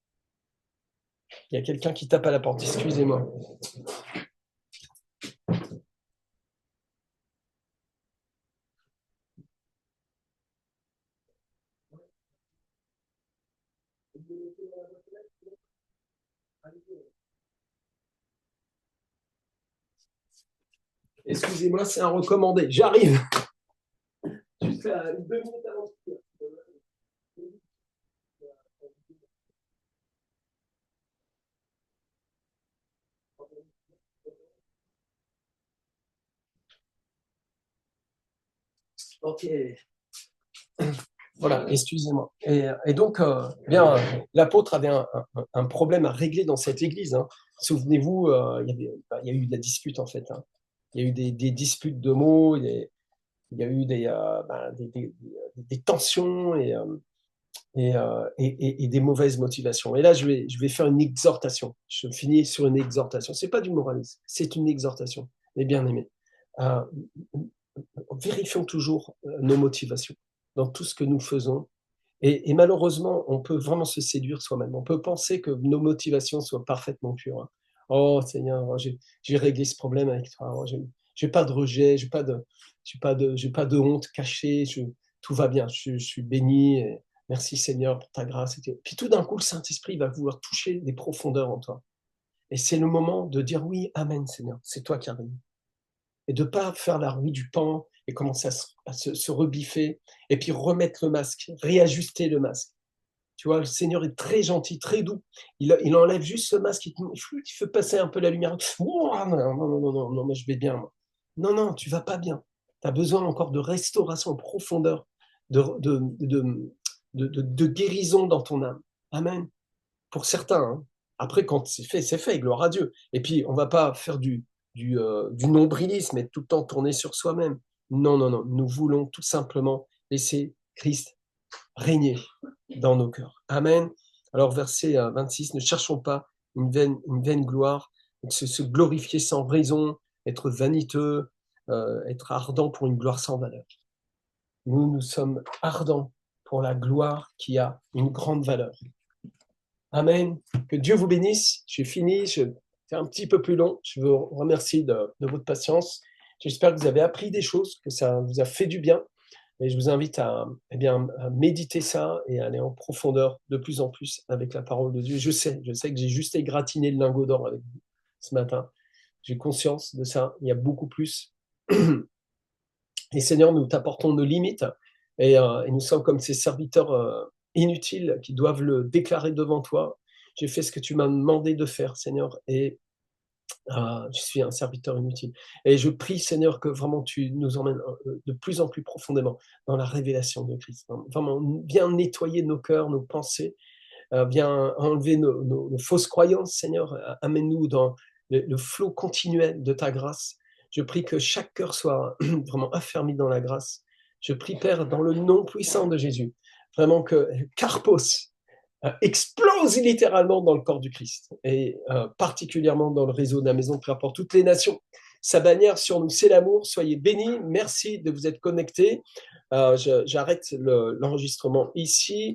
[SPEAKER 1] Il y a quelqu'un qui tape à la porte, excusez-moi. Excusez-moi, c'est un recommandé. J'arrive. Juste à 2 minutes avant. Ok. Voilà, excusez-moi. Et donc, bien, l'apôtre avait un problème à régler dans cette église, hein. Souvenez-vous, il y a eu de la dispute en fait, hein. Il y a eu des disputes de mots, il y a eu des tensions et des mauvaises motivations. Et là, je vais faire une exhortation. Je finis sur une exhortation. C'est pas du moralisme, c'est une exhortation. Les bien-aimés, euh, vérifions toujours nos motivations dans tout ce que nous faisons. Et malheureusement, on peut vraiment se séduire soi-même. On peut penser que nos motivations soient parfaitement pures, hein. Oh Seigneur, j'ai réglé ce problème avec toi. Oh, j'ai pas de rejet, j'ai pas de honte cachée. Tout va bien. Je suis béni. Et merci Seigneur pour ta grâce. Puis tout d'un coup, le Saint-Esprit va vouloir toucher des profondeurs en toi. Et c'est le moment de dire oui, Amen Seigneur. C'est toi qui as réglé. Et de ne pas faire la roue du pan et commencer à se rebiffer et puis remettre le masque, réajuster le masque. Tu vois, le Seigneur est très gentil, très doux. Il enlève juste ce masque, il fait passer un peu la lumière. Oh, non, non, non, non, non, non, mais je vais bien, moi. Non, non, tu vas pas bien. Tu as besoin encore de restauration en profondeur, de guérison dans ton âme. Amen. Pour certains, hein. Après, quand c'est fait, gloire à Dieu. Et puis, on ne va pas faire du nombrilisme et tout le temps tourner sur soi-même. Non, non, non. Nous voulons tout simplement laisser Christ régner dans nos cœurs. Amen. Alors, verset 26, ne cherchons pas une vaine gloire, se glorifier sans raison, être vaniteux, être ardent pour une gloire sans valeur. Nous sommes ardents pour la gloire qui a une grande valeur. Amen. Que Dieu vous bénisse. J'ai fini. C'est un petit peu plus long. Je vous remercie de votre patience. J'espère que vous avez appris des choses, que ça vous a fait du bien. Et je vous invite à méditer ça et à aller en profondeur de plus en plus avec la parole de Dieu. Je sais que j'ai juste égratigné le lingot d'or avec vous ce matin. J'ai conscience de ça. Il y a beaucoup plus. Et Seigneur, nous t'apportons nos limites et nous sommes comme ces serviteurs inutiles qui doivent le déclarer devant toi. J'ai fait ce que tu m'as demandé de faire, Seigneur, et je suis un serviteur inutile. Et je prie, Seigneur, que vraiment tu nous emmènes de plus en plus profondément dans la révélation de Christ. Vraiment, bien nettoyer nos cœurs, nos pensées, bien enlever nos fausses croyances, Seigneur. Amène-nous dans le flot continuel de ta grâce. Je prie que chaque cœur soit vraiment affermi dans la grâce. Je prie, Père, dans le nom puissant de Jésus, vraiment que Carpos explose littéralement dans le corps du Christ, et particulièrement dans le réseau de la Maison de Prière pour toutes les nations. Sa bannière sur nous, c'est l'amour. Soyez bénis. Merci de vous être connectés. J'arrête l'enregistrement ici.